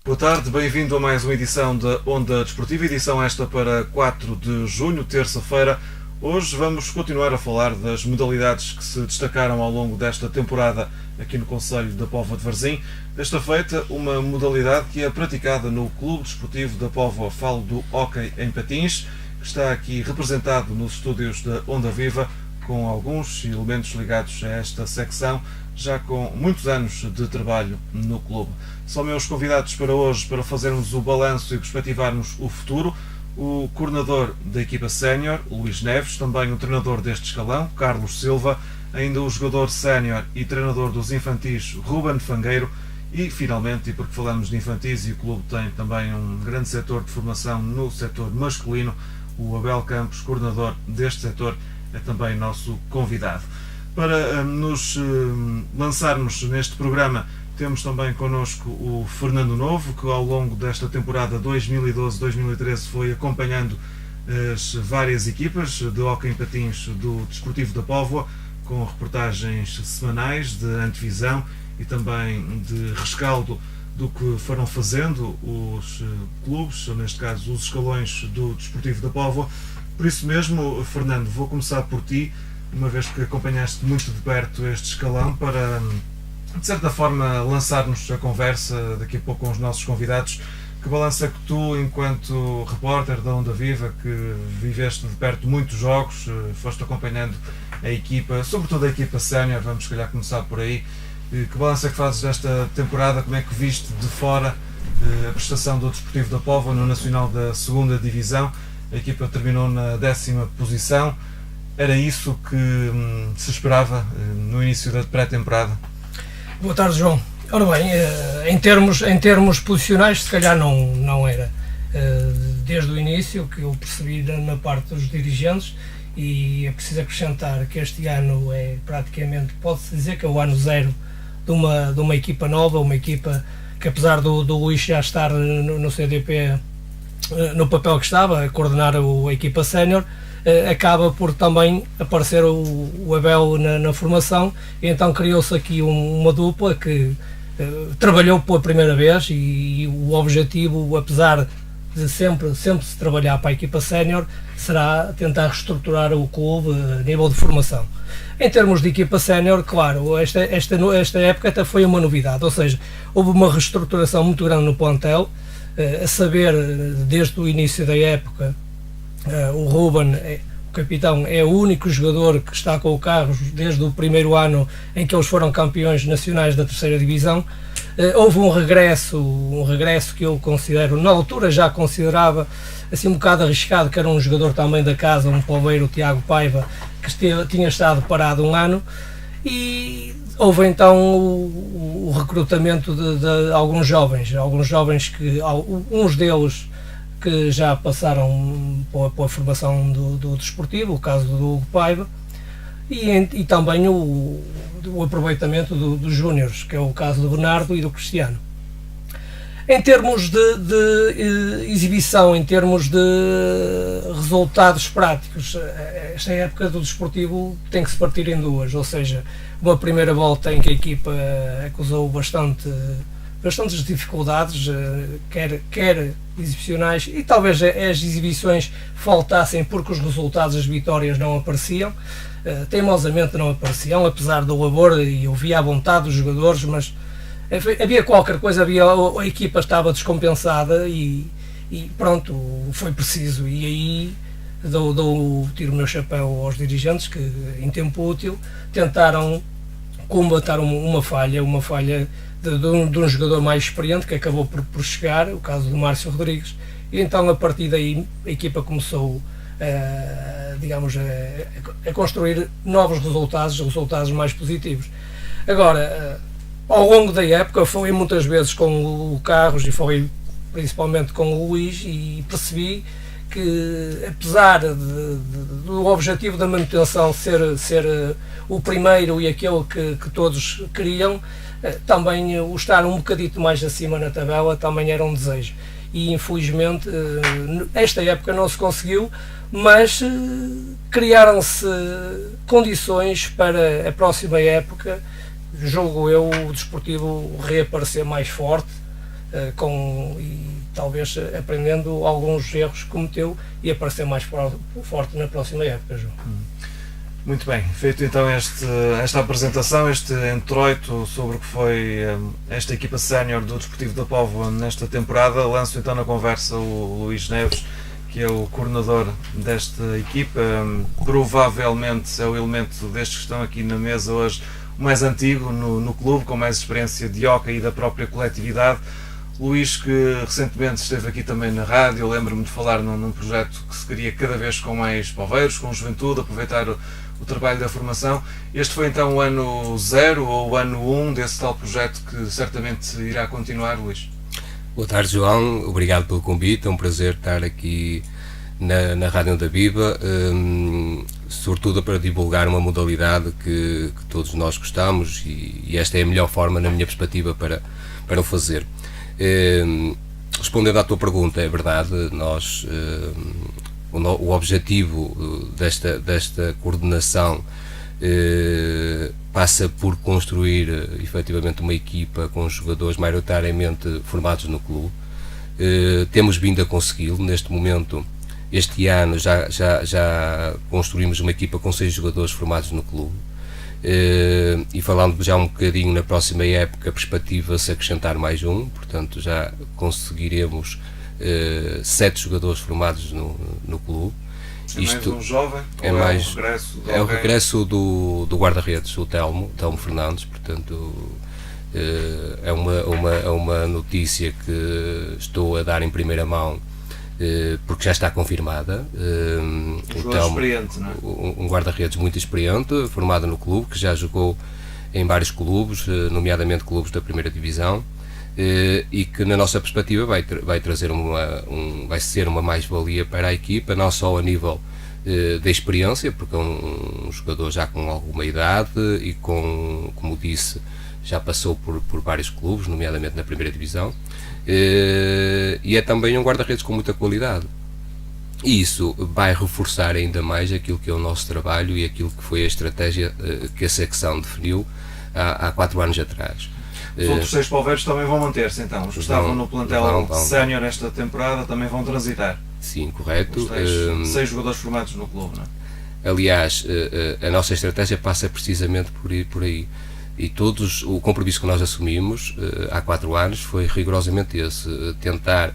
Boa tarde, bem-vindo a mais uma edição da Onda Desportiva, edição esta para 4 de junho, terça-feira. Hoje vamos continuar a falar das modalidades que se destacaram ao longo desta temporada aqui no concelho da Póvoa de Varzim. Desta feita, uma modalidade que é praticada no Clube Desportivo da Póvoa, falo do hóquei em patins, que está aqui representado nos estúdios da Onda Viva, com alguns elementos ligados a esta secção, já com muitos anos de trabalho no clube. São meus convidados para hoje para fazermos o balanço e perspectivarmos o futuro, o coordenador da equipa sénior, Luís Neves, também o treinador deste escalão, Carlos Silva, ainda o jogador sénior e treinador dos infantis, Ruben Fangueiro, e finalmente, e porque falamos de infantis e o clube tem também um grande setor de formação no setor masculino, o Abel Campos, coordenador deste setor, é também nosso convidado. Para nos lançarmos neste programa, temos também connosco o Fernando Novo, que ao longo desta temporada 2012-2013 foi acompanhando as várias equipas de hóquei em patins do Desportivo da Póvoa, com reportagens semanais de antevisão e também de rescaldo do que foram fazendo os clubes, neste caso os escalões do Desportivo da Póvoa. Por isso mesmo, Fernando, vou começar por ti, uma vez que acompanhaste muito de perto este escalão, para, de certa forma, lançar-nos a conversa daqui a pouco com os nossos convidados. Que balanço é que tu, enquanto repórter da Onda Viva, que viveste de perto muitos jogos, foste acompanhando a equipa, sobretudo a equipa sénior, vamos se calhar começar por aí, que balanço é que fazes desta temporada? Como é que viste de fora a prestação do Desportivo da Póvoa no Nacional da 2ª Divisão? A equipa terminou na 10ª posição. Era isso que se esperava no início da pré-temporada? Boa tarde, João. Ora bem, em termos posicionais, se calhar não era. Desde o início, que eu percebi na parte dos dirigentes, e é preciso acrescentar que este ano é praticamente, pode-se dizer que é o ano zero de uma equipa nova, uma equipa que, apesar do Luís já estar no CDP, no papel que estava, a coordenar a equipa sénior, acaba por também aparecer o Abel na formação, e então criou-se aqui uma dupla que trabalhou pela primeira vez, e o objetivo, apesar de sempre se trabalhar para a equipa sénior, será tentar reestruturar o clube a nível de formação. Em termos de equipa sénior, claro, esta época até foi uma novidade, ou seja, houve uma reestruturação muito grande no plantel, a saber, desde o início da época, o Ruben, o capitão, é o único jogador que está com o Carros desde o primeiro ano em que eles foram campeões nacionais da 3ª Divisão. Houve um regresso que eu considero, na altura já considerava assim um bocado arriscado, que era um jogador também da casa, um palmeiro, o Tiago Paiva, que tinha estado parado um ano, e houve então o recrutamento de alguns jovens que, uns deles que já passaram pela formação do desportivo, o caso do Hugo Paiva, e também o aproveitamento dos júniores, que é o caso do Bernardo e do Cristiano. Em termos de exibição, em termos de resultados práticos, esta época do desportivo tem que se partir em duas, ou seja, uma primeira volta em que a equipa acusou bastantes dificuldades, quer exibicionais, e talvez as exibições faltassem porque os resultados, as vitórias não apareciam, teimosamente não apareciam, apesar do labor, e eu via a vontade dos jogadores, mas havia qualquer coisa, a equipa estava descompensada, e pronto, foi preciso, e aí tiro o meu chapéu aos dirigentes que, em tempo útil, tentaram combater uma falha de um jogador mais experiente, que acabou por chegar, o caso do Márcio Rodrigues, e então a partir daí a equipa começou a construir novos resultados mais positivos. Agora, ao longo da época, falei muitas vezes com o Carlos e falei principalmente com o Luís, e percebi que, apesar do objetivo da manutenção ser o primeiro e aquele que todos queriam, também o estar um bocadito mais acima na tabela também era um desejo, e infelizmente esta época não se conseguiu, mas criaram-se condições para a próxima época, julgo eu, o Desportivo reaparecer mais forte, e talvez aprendendo alguns erros que cometeu e aparecer mais forte na próxima época, João. Muito bem, feito então esta apresentação, este introito sobre o que foi esta equipa sénior do Desportivo da Póvoa nesta temporada, lanço então na conversa o Luís Neves, que é o coordenador desta equipa, provavelmente é o elemento destes que estão aqui na mesa hoje o mais antigo no clube, com mais experiência de hóquei e da própria coletividade. Luís, que recentemente esteve aqui também na rádio, eu lembro-me de falar num projeto que se queria cada vez com mais poveiros, com juventude, aproveitar o trabalho da formação. Este foi então o ano 0 ou o ano 1 desse tal projeto que certamente irá continuar, Luís. Boa tarde, João, obrigado pelo convite, é um prazer estar aqui na Rádio Onda Viva, sobretudo para divulgar uma modalidade que todos nós gostamos e esta é a melhor forma, na minha perspectiva, para o fazer. Respondendo à tua pergunta, é verdade, o objetivo desta coordenação passa por construir efetivamente uma equipa com jogadores maioritariamente formados no clube. Temos vindo a consegui-lo. Neste momento, este ano já construímos uma equipa com 6 jogadores formados no clube, e falando já um bocadinho na próxima época, perspectiva-se acrescentar mais um, portanto já conseguiremos 7 jogadores formados no clube. Isto mais um jovem? É o regresso do guarda-redes, o Telmo Fernandes, portanto é uma notícia que estou a dar em primeira mão, porque já está confirmada. Um Telmo, experiente, não é? Um guarda-redes muito experiente, formado no clube, que já jogou em vários clubes, nomeadamente clubes da primeira divisão, e que na nossa perspectiva vai trazer vai ser uma mais-valia para a equipa, não só a nível da experiência, porque é um jogador já com alguma idade e como disse, já passou por vários clubes, nomeadamente na primeira divisão, e é também um guarda-redes com muita qualidade. E isso vai reforçar ainda mais aquilo que é o nosso trabalho e aquilo que foi a estratégia que a secção definiu há 4 anos atrás. Os outros 6 poveiros também vão manter-se, então. Os que estavam no plantel sénior esta temporada também vão transitar. Sim, correto. 6 jogadores formados no clube, não é? Aliás, a nossa estratégia passa precisamente por aí. E o compromisso que nós assumimos há 4 anos foi rigorosamente esse: tentar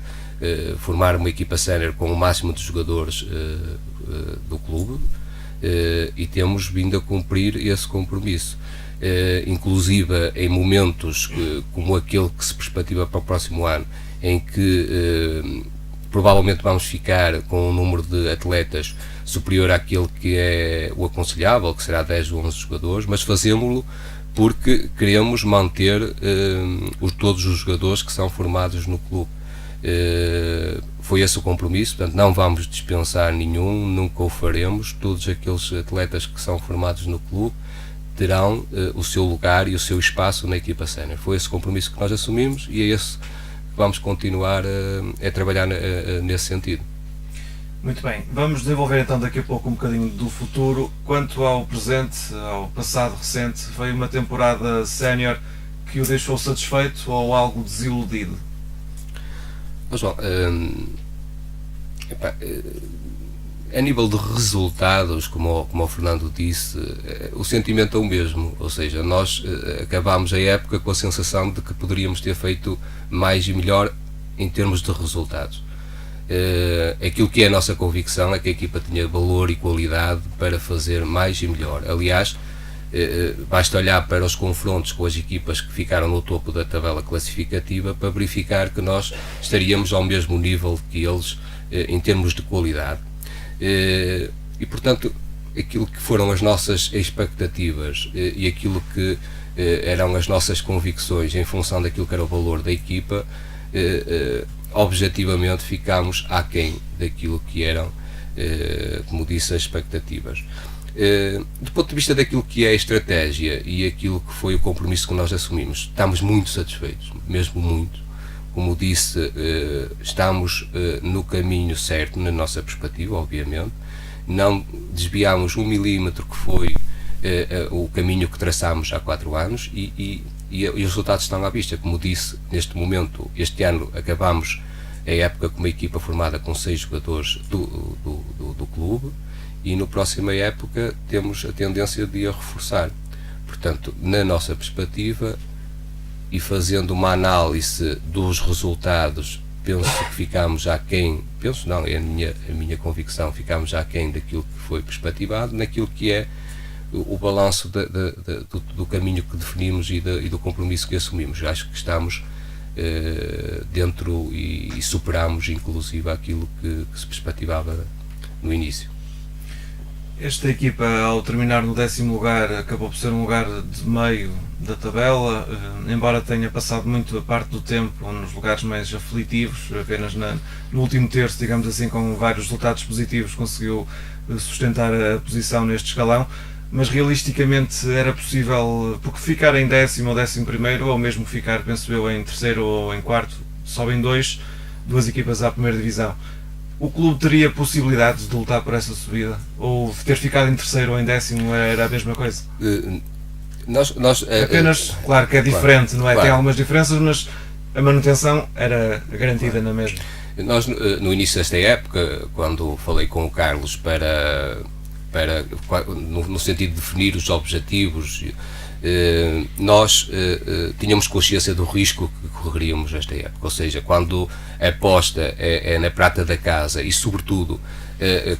formar uma equipa sénior com o máximo de jogadores do clube, e temos vindo a cumprir esse compromisso. Inclusive em momentos como aquele que se perspectiva para o próximo ano, em que provavelmente vamos ficar com um número de atletas superior àquele que é o aconselhável, que será 10 ou 11 jogadores, mas fazemos-lo porque queremos manter todos os jogadores que são formados no clube. Foi esse o compromisso, portanto não vamos dispensar nenhum, nunca o faremos. Todos aqueles atletas que são formados no clube terão o seu lugar e o seu espaço na equipa sénior. Foi esse compromisso que nós assumimos e é esse que vamos continuar a trabalhar nesse sentido. Muito bem, vamos desenvolver então daqui a pouco um bocadinho do futuro. Quanto ao presente, ao passado recente, veio uma temporada sénior que o deixou satisfeito ou algo desiludido? João, a nível de resultados, como o Fernando disse, o sentimento é o mesmo, ou seja, nós acabámos a época com a sensação de que poderíamos ter feito mais e melhor em termos de resultados. Aquilo que é a nossa convicção é que a equipa tinha valor e qualidade para fazer mais e melhor. Aliás, basta olhar para os confrontos com as equipas que ficaram no topo da tabela classificativa para verificar que nós estaríamos ao mesmo nível que eles em termos de qualidade. E portanto, aquilo que foram as nossas expectativas e aquilo que eram as nossas convicções em função daquilo que era o valor da equipa, objetivamente ficámos aquém daquilo que eram, como disse, as expectativas. Do ponto de vista daquilo que é a estratégia e aquilo que foi o compromisso que nós assumimos, estamos muito satisfeitos, mesmo muito. Como disse, estamos no caminho certo, na nossa perspectiva, obviamente. Não desviámos 1 milímetro, que foi o caminho que traçámos há 4 anos, e e os resultados estão à vista. Como disse, neste momento, este ano acabamos a época com uma equipa formada com 6 jogadores do clube, e na próxima época temos a tendência de a reforçar. Portanto, na nossa perspectiva, e fazendo uma análise dos resultados, penso que ficámos aquém, penso não, é a minha convicção, ficámos aquém daquilo que foi perspectivado, naquilo que é o balanço do caminho que definimos e do compromisso que assumimos. Acho que estamos dentro e superamos inclusive aquilo que se perspectivava no início. Esta equipa, ao terminar no 10º lugar, acabou por ser um lugar de meio da tabela, embora tenha passado muito a parte do tempo nos lugares mais aflitivos, apenas no último terço, digamos assim, com vários resultados positivos, conseguiu sustentar a posição neste escalão, mas realisticamente era possível, porque ficar em 10º ou 11º, ou mesmo ficar, penso eu, em 3º ou em 4º, sobem duas equipas à primeira divisão. O clube teria possibilidades de lutar por essa subida? Ou ter ficado em 3º ou em 10º era a mesma coisa? Apenas, claro que é diferente, claro, não é? Claro. Tem algumas diferenças, mas a manutenção era garantida, claro, na mesma. Nós, no início desta época, quando falei com o Carlos no sentido de definir os objetivos, nós tínhamos consciência do risco que correríamos nesta época, ou seja, quando a aposta é na prata da casa, e sobretudo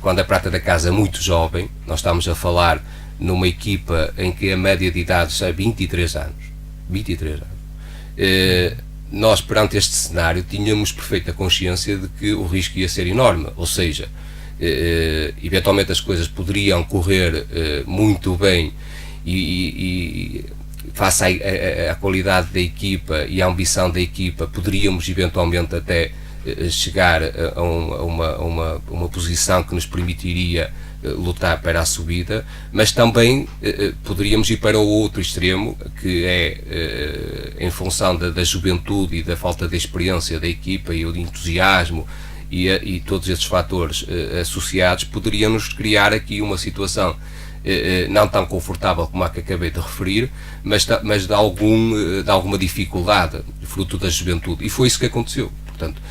quando a prata da casa é muito jovem, nós estamos a falar numa equipa em que a média de idade é 23 anos, nós perante este cenário tínhamos perfeita consciência de que o risco ia ser enorme, ou seja, eventualmente as coisas poderiam correr muito bem e face à qualidade da equipa e à ambição da equipa, poderíamos eventualmente até chegar a uma posição que nos permitiria lutar para a subida, mas também poderíamos ir para o outro extremo, que é em função da juventude e da falta de experiência da equipa e o entusiasmo e todos esses fatores associados, poderíamos criar aqui uma situação não tão confortável como a que acabei de referir, mas de alguma dificuldade, fruto da juventude, e foi isso que aconteceu. Portanto,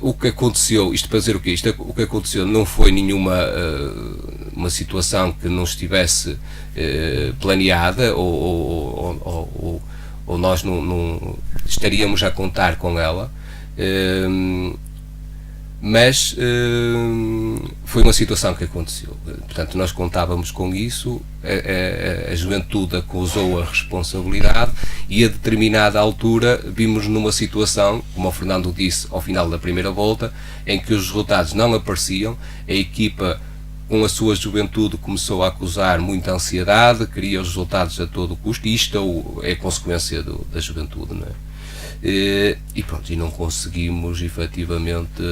o que aconteceu, isto para dizer o quê? O que aconteceu não foi nenhuma uma situação que não estivesse planeada, ou nós não estaríamos a contar com ela, mas foi uma situação que aconteceu. Portanto, nós contávamos com isso, a juventude acusou a responsabilidade, e a determinada altura vimos numa situação, como o Fernando disse, ao final da primeira volta, em que os resultados não apareciam, a equipa com a sua juventude começou a acusar muita ansiedade, queria os resultados a todo custo, e isto é consequência da juventude, não é? E pronto, e não conseguimos efetivamente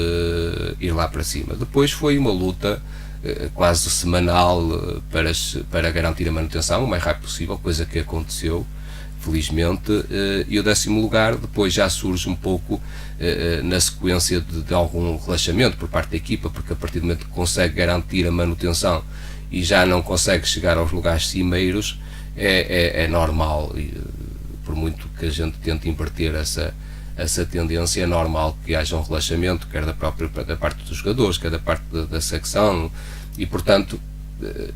ir lá para cima. Depois foi uma luta quase semanal para garantir a manutenção o mais rápido possível, coisa que aconteceu, felizmente, e o 10º lugar depois já surge um pouco na sequência de algum relaxamento por parte da equipa, porque a partir do momento que consegue garantir a manutenção e já não consegue chegar aos lugares cimeiros, é normal, por muito que a gente tente inverter essa tendência, é normal que haja um relaxamento, quer da parte dos jogadores, quer da parte da secção, e portanto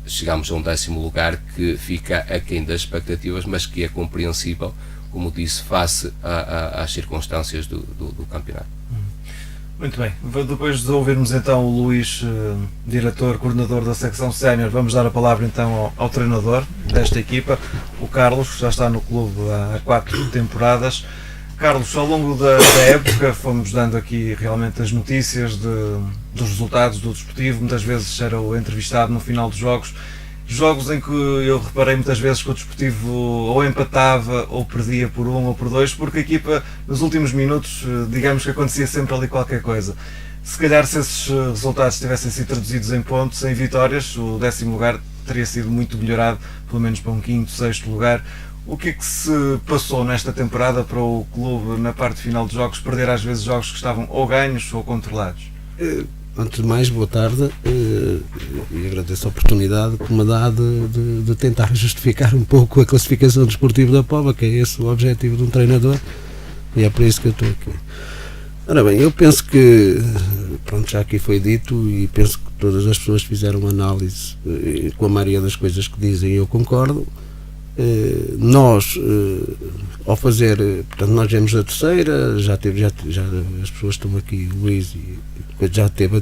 chegamos a um 10º lugar que fica aquém das expectativas, mas que é compreensível, como disse, face às circunstâncias do campeonato. Muito bem, depois de ouvirmos então o Luís, diretor, coordenador da secção sénior, vamos dar a palavra então ao treinador desta equipa, o Carlos, que já está no clube há 4 temporadas. Carlos, ao longo da época fomos dando aqui realmente as notícias dos resultados do desportivo, muitas vezes era o entrevistado no final dos jogos em que eu reparei muitas vezes que o desportivo ou empatava ou perdia por 1 ou por 2, porque a equipa nos últimos minutos, digamos que acontecia sempre ali qualquer coisa. Se calhar se esses resultados tivessem sido traduzidos em pontos, em vitórias, o 10º lugar teria sido muito melhorado, pelo menos para um 5º, 6º lugar. O que é que se passou nesta temporada para o clube, na parte final dos jogos, perder às vezes jogos que estavam ou ganhos ou controlados? Antes de mais, boa tarde, e agradeço a oportunidade que me dá de tentar justificar um pouco a classificação desportiva da Póvoa, que é esse o objetivo de um treinador, e é por isso que eu estou aqui. Ora bem, eu penso que, pronto, já aqui foi dito, e penso que todas as pessoas fizeram análise com a maioria das coisas que dizem, e eu concordo. Nós, ao fazer, portanto, nós viemos da terceira, já as pessoas estão aqui, o Luís já esteve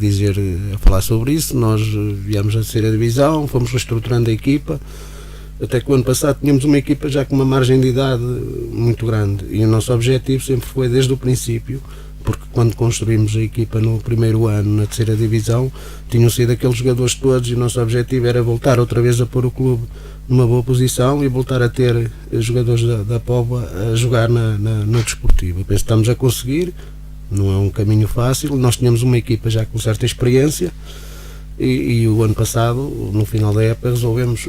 a falar sobre isso. Nós viemos da terceira divisão, fomos reestruturando a equipa, até que o ano passado tínhamos uma equipa já com uma margem de idade muito grande, e o nosso objetivo sempre foi desde o princípio, porque quando construímos a equipa no primeiro ano na terceira divisão, tinham sido aqueles jogadores todos, e o nosso objetivo era voltar outra vez a pôr o clube numa boa posição e voltar a ter jogadores da Póvoa a jogar na desportiva. Penso que estamos a conseguir, não é um caminho fácil. Nós tínhamos uma equipa já com certa experiência, e o ano passado, no final da época, resolvemos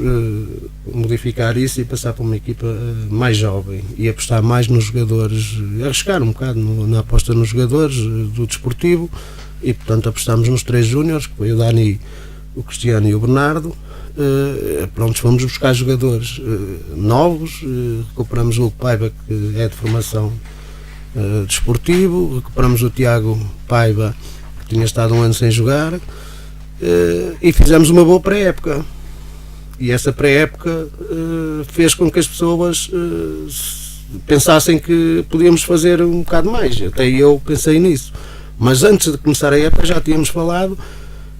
modificar isso e passar para uma equipa mais jovem e apostar mais nos jogadores, arriscar um bocado na aposta nos jogadores do desportivo, e portanto apostámos nos 3 júniores, que foi o Dani, o Cristiano e o Bernardo. Pronto, fomos buscar jogadores novos, recuperamos o Hugo Paiva, que é de formação desportivo, recuperamos o Tiago Paiva, que tinha estado um ano sem jogar, e fizemos uma boa pré-época, e essa pré-época fez com que as pessoas pensassem que podíamos fazer um bocado mais. Até eu pensei nisso, mas antes de começar a época já tínhamos falado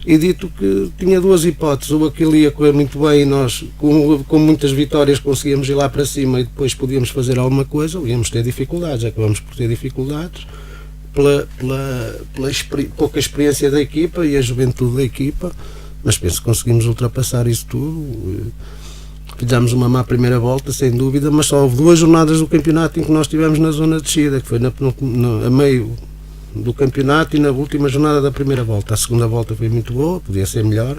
e dito que tinha 2 hipóteses: ou aquilo ia correr muito bem e nós com muitas vitórias conseguíamos ir lá para cima e depois podíamos fazer alguma coisa, ou íamos ter dificuldades. Acabamos por ter dificuldades pela pouca experiência da equipa e a juventude da equipa, mas penso que conseguimos ultrapassar isso tudo. Fizemos uma má primeira volta, sem dúvida, mas só houve 2 jornadas do campeonato em que nós estivemos na zona de descida, que foi a meio do campeonato e na última jornada da primeira volta. A segunda volta foi muito boa, podia ser melhor,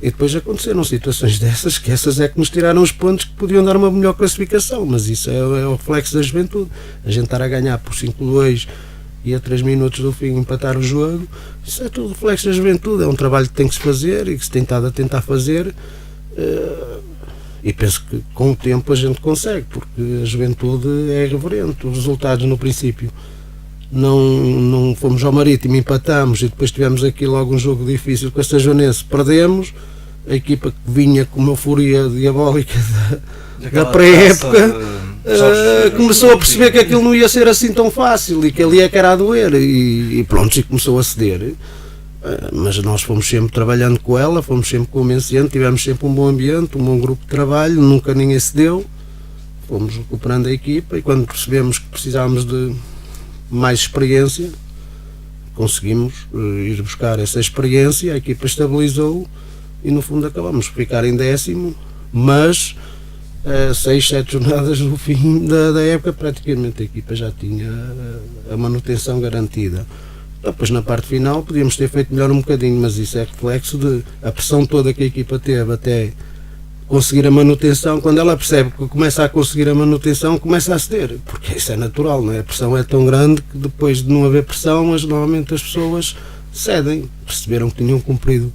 e depois aconteceram situações dessas, que essas é que nos tiraram os pontos que podiam dar uma melhor classificação, mas isso é o reflexo da juventude. A gente estar a ganhar por 5-2 e a 3 minutos do fim empatar o jogo, isso é tudo reflexo da juventude. É um trabalho que tem que se fazer e que se tem estado a tentar fazer, e penso que com o tempo a gente consegue, porque a juventude é irreverente. Os resultados no princípio não fomos ao Marítimo, empatamos, e depois tivemos aqui logo um jogo difícil com a Sajonense, perdemos. A equipa que vinha com uma euforia diabólica da pré-época começou a perceber que aquilo não ia ser assim tão fácil e que ali é que era a doer, e pronto, e começou a ceder. Mas nós fomos sempre trabalhando com ela, fomos sempre convencendo, tivemos sempre um bom ambiente, um bom grupo de trabalho, nunca ninguém cedeu. Fomos recuperando a equipa, e quando percebemos que precisávamos de mais experiência, conseguimos ir buscar essa experiência. A equipa estabilizou e no fundo acabamos por ficar em 10º, mas 6-7 jornadas no fim da época praticamente a equipa já tinha a manutenção garantida. Depois na parte final podíamos ter feito melhor um bocadinho, mas isso é reflexo de a pressão toda que a equipa teve até conseguir a manutenção. Quando ela percebe que começa a conseguir a manutenção, começa a ceder, porque isso é natural, não é? A pressão é tão grande que depois de não haver pressão, mas normalmente as pessoas cedem. Perceberam que tinham cumprido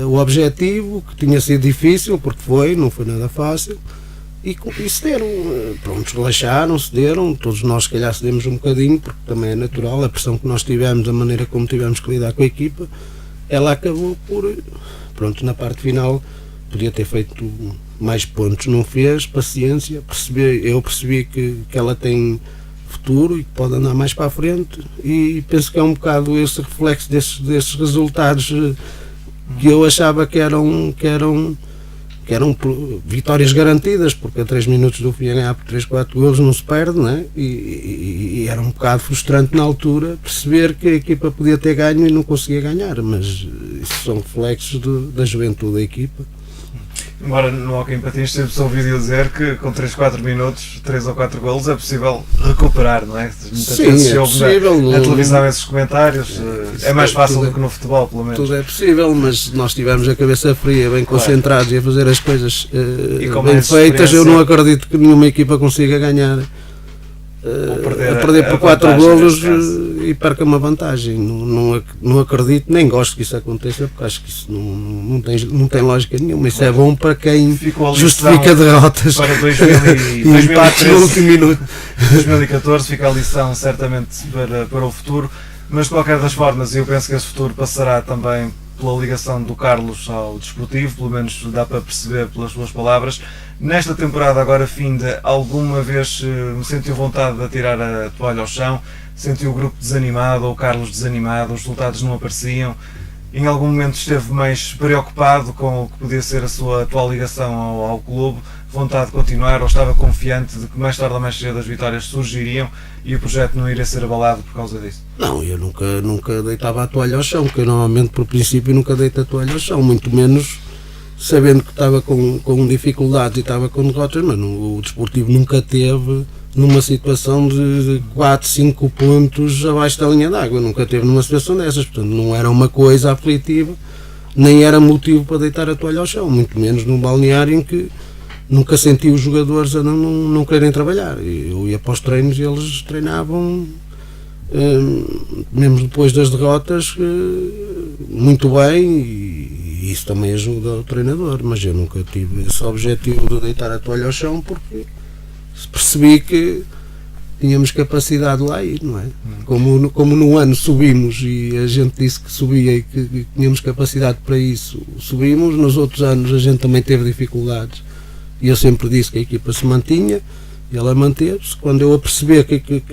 o objetivo, que tinha sido difícil, porque não foi nada fácil, e cederam. Pronto, relaxaram, cederam. Todos nós se calhar cedemos um bocadinho, porque também é natural, a pressão que nós tivemos, a maneira como tivemos que lidar com a equipa, ela acabou por, pronto, na parte final podia ter feito mais pontos, não fez. Paciência, eu percebi que ela tem futuro e que pode andar mais para a frente, e penso que é um bocado esse reflexo desses resultados que eu achava que eram vitórias garantidas, porque a 3 minutos do fim a ganhar por 3-4 golos não se perde, não é? E era um bocado frustrante na altura perceber que a equipa podia ter ganho e não conseguia ganhar, mas isso são reflexos da juventude da equipa. Embora no Hockey em Patins sempre se ouviu dizer que com 3-4 minutos, 3 ou 4 golos, é possível recuperar, não é? Muitas vezes se ouve na televisão esses comentários, é mais fácil do que no futebol, pelo menos. Tudo é possível, mas nós tivemos a cabeça fria, bem concentrados e a fazer as coisas bem feitas. Eu não acredito que nenhuma equipa consiga ganhar perder por 4 golos e perca uma vantagem. Não acredito, nem gosto que isso aconteça, porque acho que isso não tem lógica nenhuma. Isso é bom para quem justifica derrotas para e empates no último minuto. 2014 fica a lição certamente para o futuro, mas de qualquer das formas eu penso que esse futuro passará também pela ligação do Carlos ao desportivo, pelo menos dá para perceber pelas suas palavras. Nesta temporada agora finda, alguma vez sentiu vontade de atirar a toalha ao chão? Sentiu o grupo desanimado ou o Carlos desanimado? Os resultados não apareciam? Em algum momento esteve mais preocupado com o que podia ser a sua atual ligação ao clube? Vontade de continuar, ou estava confiante de que mais tarde ou mais cedo as vitórias surgiriam e o projeto não iria ser abalado por causa disso? Não, eu nunca deitava a toalha ao chão, porque eu normalmente por princípio nunca deito a toalha ao chão, muito menos sabendo que estava com dificuldades e estava com derrotas, mas o desportivo nunca teve numa situação de 4, 5 pontos abaixo da linha d'água, nunca teve numa situação dessas, portanto não era uma coisa aflitiva, nem era motivo para deitar a toalha ao chão, muito menos num balneário em que nunca senti os jogadores a não quererem trabalhar. Eu ia para os treinos e eles treinavam, mesmo depois das derrotas, muito bem, e isso também ajuda o treinador, mas eu nunca tive esse objetivo de deitar a toalha ao chão, porque percebi que tínhamos capacidade de lá ir, não é? Como no ano subimos e a gente disse que subia e que tínhamos capacidade para isso, subimos. Nos outros anos a gente também teve dificuldades e eu sempre disse que a equipa se mantinha e ela manteve-se. Quando eu a perceber que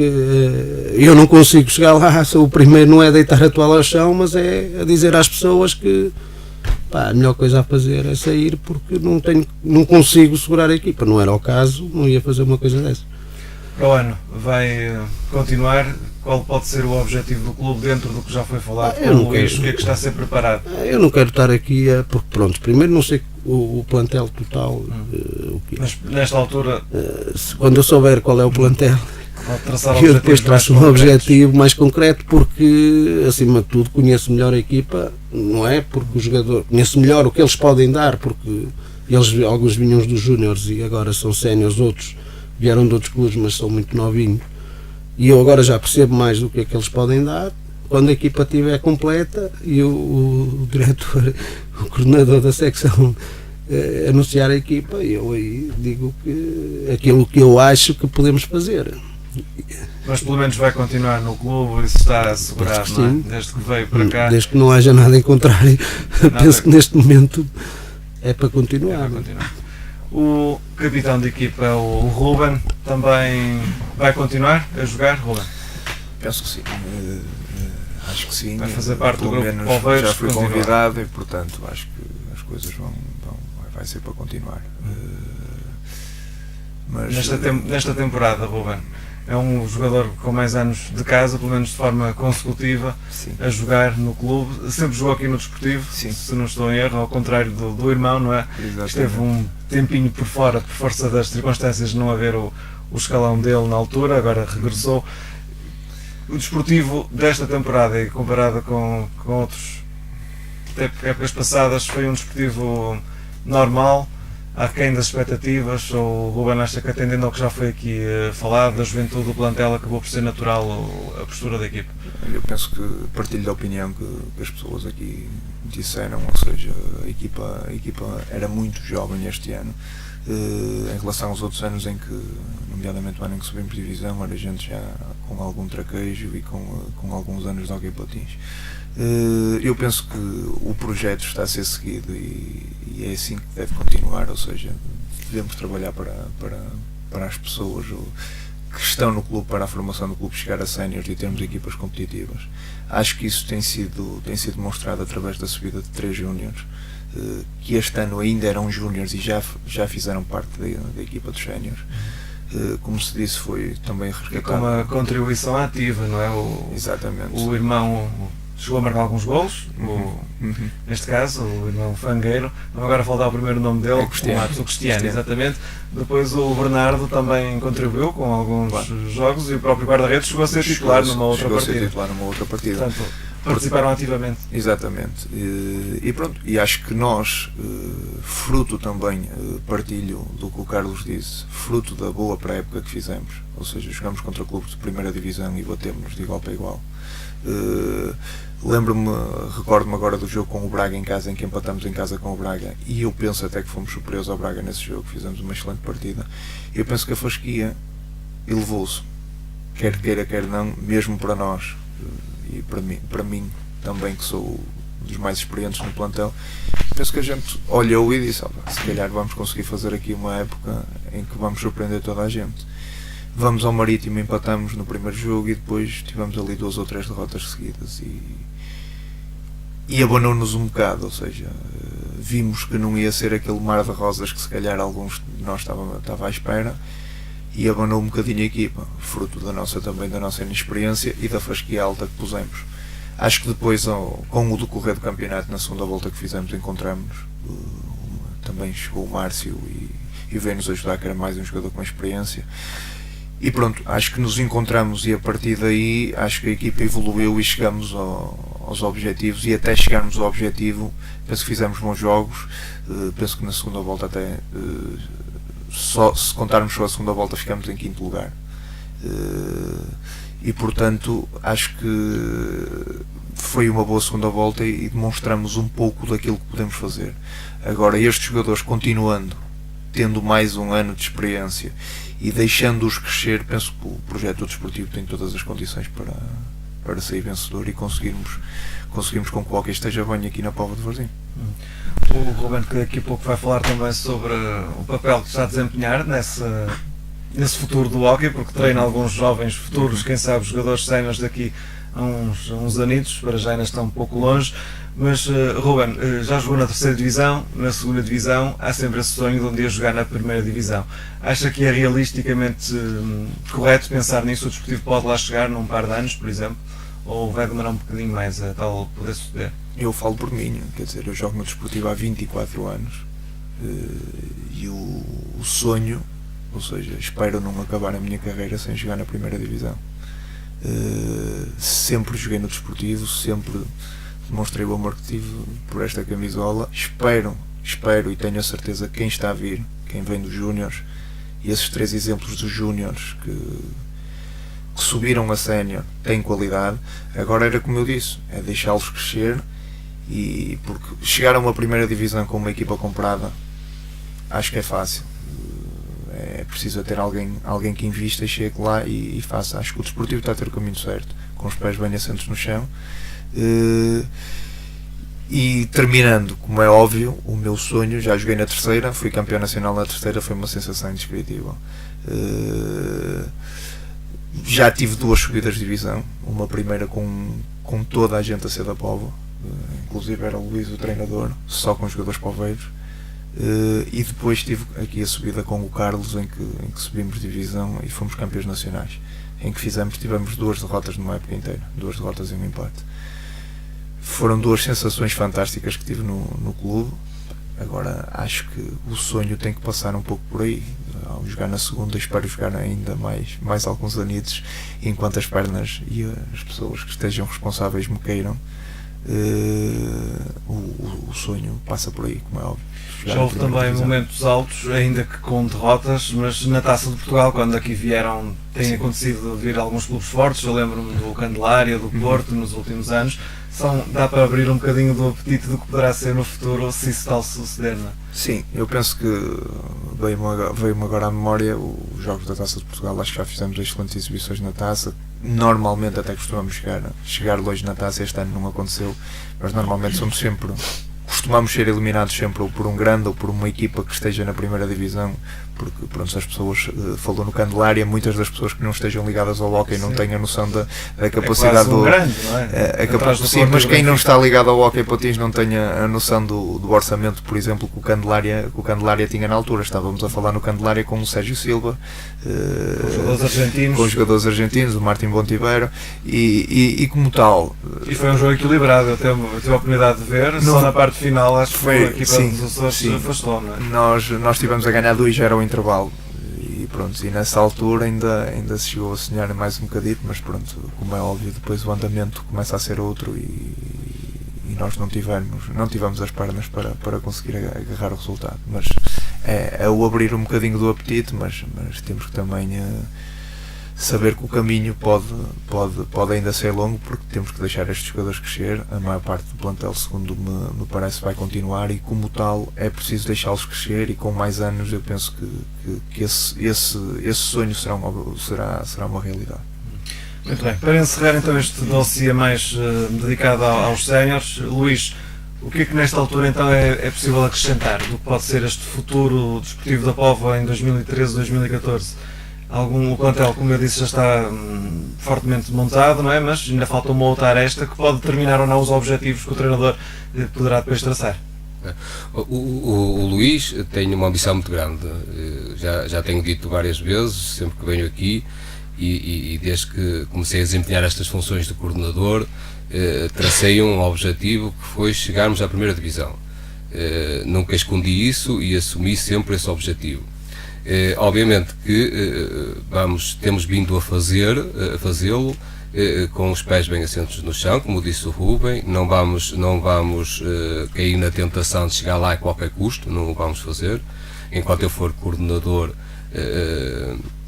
eu não consigo chegar lá, o primeiro não é deitar a toalha ao chão, mas é a dizer às pessoas que a melhor coisa a fazer é sair, porque não consigo segurar a equipa. Não era o caso, não ia fazer uma coisa dessa. Para o ano vai continuar? Qual pode ser o objetivo do clube dentro do que já foi falado com o Luís? O que é que está a ser preparado? Eu não quero estar aqui porque pronto, primeiro não sei o plantel total, o que é. Mas nesta altura, quando eu souber qual é o plantel, eu depois traço um objetivo mais concreto, porque acima de tudo conheço melhor a equipa, não é? Porque o jogador conheço melhor o que eles podem dar, porque alguns vinham dos júniores e agora são séniores, outros vieram de outros clubes, mas são muito novinhos, e eu agora já percebo mais do que é que eles podem dar. Quando a equipa estiver completa e o diretor, o coordenador da secção anunciar a equipa, eu aí digo que aquilo que eu acho que podemos fazer. Mas pelo menos vai continuar no clube, isso está assegurado, não é? Desde que veio para cá. Desde que não haja nada em contrário, penso que neste momento é para continuar. O capitão de equipa, o Ruben, também vai continuar a jogar, Ruben? Penso que sim. Acho que sim. Vai fazer parte do grupo menos Palmeiras, já fui convidado e, portanto, acho que as coisas vai ser para continuar. Mas nesta temporada, Ruben, é um jogador com mais anos de casa, pelo menos de forma consecutiva, sim, a jogar no clube. Sempre jogou aqui no Desportivo, sim, se não estou em erro, ao contrário do irmão, não é? Exatamente. Esteve um tempinho por fora, por força das circunstâncias de não haver o escalão dele na altura, agora regressou. O Desportivo desta temporada, e comparado com outros épocas passadas, foi um Desportivo normal, aquém das expectativas, ou o Ruben acha que, atendendo ao que já foi aqui falado, da juventude do plantel, acabou por ser natural a postura da equipe? Eu penso que partilho da opinião que as pessoas aqui disseram, ou seja, a equipa era muito jovem este ano, em relação aos outros anos em que, nomeadamente o ano em que subimos divisão, era gente já com algum traquejo e com alguns anos de hockey patins. Eu penso que o projeto está a ser seguido e é assim que deve continuar, ou seja, devemos trabalhar para as pessoas que estão no clube, para a formação do clube chegar a séniores e termos equipas competitivas. Acho que isso tem sido demonstrado através da subida de 3 júniores, que este ano ainda eram júniores e já fizeram parte da equipa dos séniores. Como se disse, foi também resgatado. Com uma contribuição ativa, não é? Exatamente. O irmão chegou a marcar alguns golos, neste caso, o irmão Fangueiro, não agora faltar o primeiro nome dele, o Cristiano, exatamente. Depois o Bernardo também contribuiu com alguns jogos e o próprio guarda-redes chegou a ser titular numa outra partida. Portanto, participaram ativamente. Exatamente. E pronto, e acho que nós, fruto também, partilho do que o Carlos disse, fruto da boa pré-época que fizemos, ou seja, jogamos contra clubes de primeira divisão e batemos de igual para igual. Recordo-me agora do jogo com o Braga em casa, em que empatamos em casa com o Braga, e eu penso até que fomos superiores ao Braga nesse jogo, fizemos uma excelente partida. Eu penso que a fasquia elevou-se, quer queira, quer não, mesmo para nós, e para mim também, que sou dos mais experientes no plantel. Penso que a gente olhou e disse: se calhar vamos conseguir fazer aqui uma época em que vamos surpreender toda a gente. Vamos ao Marítimo, empatamos no primeiro jogo e depois tivemos ali 2 ou 3 derrotas seguidas e abanou-nos um bocado, ou seja, vimos que não ia ser aquele mar de rosas que se calhar alguns de nós estava à espera, e abanou um bocadinho a equipa, fruto da nossa inexperiência e da fasquia alta que pusemos. Acho que depois, com o decorrer do campeonato, na segunda volta que fizemos, encontramos, também chegou o Márcio e veio-nos ajudar, que era mais um jogador com experiência. E pronto, acho que nos encontramos, e a partir daí acho que a equipa evoluiu e chegamos aos objetivos, e até chegarmos ao objetivo penso que fizemos bons jogos. Penso que na segunda volta até, se contarmos só a segunda volta, ficamos em 5º lugar. E portanto acho que foi uma boa segunda volta e demonstramos um pouco daquilo que podemos fazer. Agora, estes jogadores continuando, tendo mais um ano de experiência e deixando-os crescer, penso que o projeto desportivo tem todas as condições para sair vencedor e conseguirmos com que o hóquei esteja bem aqui na Póvoa de Varzim. O Ruben, que daqui a pouco vai falar também sobre o papel que está a desempenhar nesse futuro do hóquei, porque treina alguns jovens futuros, quem sabe jogadores séniores daqui a uns anitos, para já ainda estão um pouco longe. Mas Ruben, já jogou na 3ª divisão, na 2ª divisão, há sempre esse sonho de um dia jogar na 1ª divisão. Acha que é realisticamente correto pensar nisso? O Desportivo pode lá chegar num par de anos, por exemplo, ou vai demorar um bocadinho mais a tal poder suceder? Eu falo por mim, quer dizer, eu jogo no Desportivo há 24 anos e o sonho, ou seja, espero não acabar a minha carreira sem jogar na 1ª divisão. Sempre joguei no Desportivo, sempre demonstrei o amor que tive por esta camisola. Espero e tenho a certeza que quem está a vir, quem vem dos Júniores, e esses 3 exemplos dos Júniores que subiram a sénior, têm qualidade. Agora era como eu disse, é deixá-los crescer, e porque chegar a uma 1ª divisão com uma equipa comprada, acho que é fácil. É preciso ter alguém que invista e chegue lá e faça. Acho que o Desportivo está a ter o caminho certo, com os pés bem assentos no chão. E terminando, como é óbvio, o meu sonho, já joguei na 3ª, fui campeão nacional na 3ª, foi uma sensação indescritível. Já tive 2 subidas de divisão, uma primeira com toda a gente a ser da Póvoa, inclusive era o Luís o treinador, só com jogadores poveiros. E depois tive aqui a subida com o Carlos, em que subimos de divisão e fomos campeões nacionais, em que tivemos 2 derrotas numa época inteira, 2 derrotas e um empate. Foram 2 sensações fantásticas que tive no clube. Agora acho que o sonho tem que passar um pouco por aí. Ao jogar na 2ª, espero jogar ainda mais alguns anitos, enquanto as pernas e as pessoas que estejam responsáveis me queiram. O sonho passa por aí, como é óbvio. Já houve também momentos altos, ainda que com derrotas, mas na Taça de Portugal, quando aqui vieram, tem acontecido vir alguns clubes fortes. Eu lembro-me do Candelária, do Porto, nos últimos anos. Dá para abrir um bocadinho do apetite do que poderá ser no futuro, se isso tal suceder, não é? Sim, eu penso que veio-me agora à memória os jogos da Taça de Portugal. Acho que já fizemos excelentes exibições na Taça. Normalmente até costumamos chegar longe na Taça. Este ano não aconteceu, mas normalmente costumamos ser eliminados sempre ou por um grande ou por uma equipa que esteja na 1ª divisão, porque pronto, as pessoas, falou no Candelária, muitas das pessoas que não estejam ligadas ao hóquei não têm a noção da capacidade do grande, não é? Sim, mas quem não está ligado ao hóquei patins não tem a noção do orçamento, por exemplo, que o Candelária tinha na altura. Estávamos a falar no Candelária com o Sérgio Silva, com os jogadores argentinos, o Martim Bontiveiro, e como tal. E foi um jogo equilibrado. Eu tive a oportunidade de ver, só na parte final acho que a equipa dos Açores afastou, não é? Nós tivemos a ganhar 2-0 ao intervalo, e pronto, e nessa altura ainda se chegou a sonhar mais um bocadito, mas pronto, como é óbvio, depois o andamento começa a ser outro e nós não tivemos as pernas para conseguir agarrar o resultado. Mas é o abrir um bocadinho do apetite, mas temos que também saber que o caminho pode ainda ser longo, porque temos que deixar estes jogadores crescer. A maior parte do plantel, segundo me parece, vai continuar, e como tal é preciso deixá-los crescer, e com mais anos eu penso que esse sonho será uma realidade. Muito bem, para encerrar então este dossiê mais dedicado aos séniores, Luís, o que é que nesta altura então é possível acrescentar do que pode ser este futuro desportivo da Póvoa em 2013-2014? O plantel, como eu disse, já está fortemente montado, não é? Mas ainda falta uma outra aresta que pode determinar ou não os objetivos que o treinador poderá depois traçar. O Luís tem uma ambição muito grande, já tenho dito várias vezes, sempre que venho aqui, e desde que comecei a desempenhar estas funções de coordenador, tracei um objetivo que foi chegarmos à primeira divisão. Nunca escondi isso e assumi sempre esse objetivo. Obviamente que temos vindo a fazê-lo com os pés bem assentos no chão, como disse o Rubem. Não vamos cair na tentação de chegar lá a qualquer custo, não o vamos fazer. Enquanto eu for coordenador,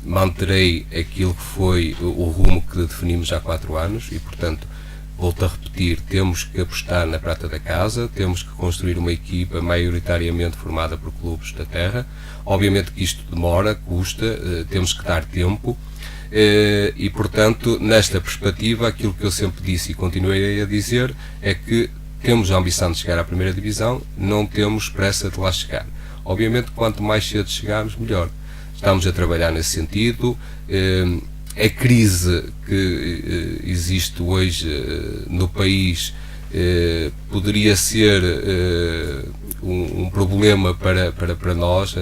manterei aquilo que foi o rumo que definimos há 4 anos e, portanto, volto a repetir, temos que apostar na prata da casa, temos que construir uma equipa maioritariamente formada por clubes da terra. Obviamente que isto demora, custa, temos que dar tempo e, portanto, nesta perspectiva, aquilo que eu sempre disse e continuei a dizer é que temos a ambição de chegar à primeira divisão, não temos pressa de lá chegar. Obviamente, quanto mais cedo chegarmos, melhor. Estamos a trabalhar nesse sentido. A crise que existe hoje no país poderia ser um problema para nós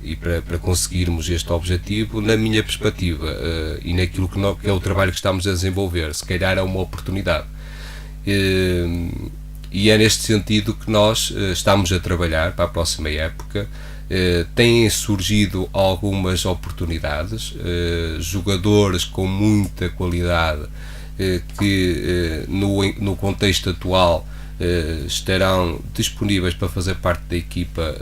e para conseguirmos este objetivo, na minha perspectiva, e naquilo que é o trabalho que estamos a desenvolver. Se calhar é uma oportunidade. E é neste sentido que nós estamos a trabalhar para a próxima época. Têm surgido algumas oportunidades, jogadores com muita qualidade que no contexto atual estarão disponíveis para fazer parte da equipa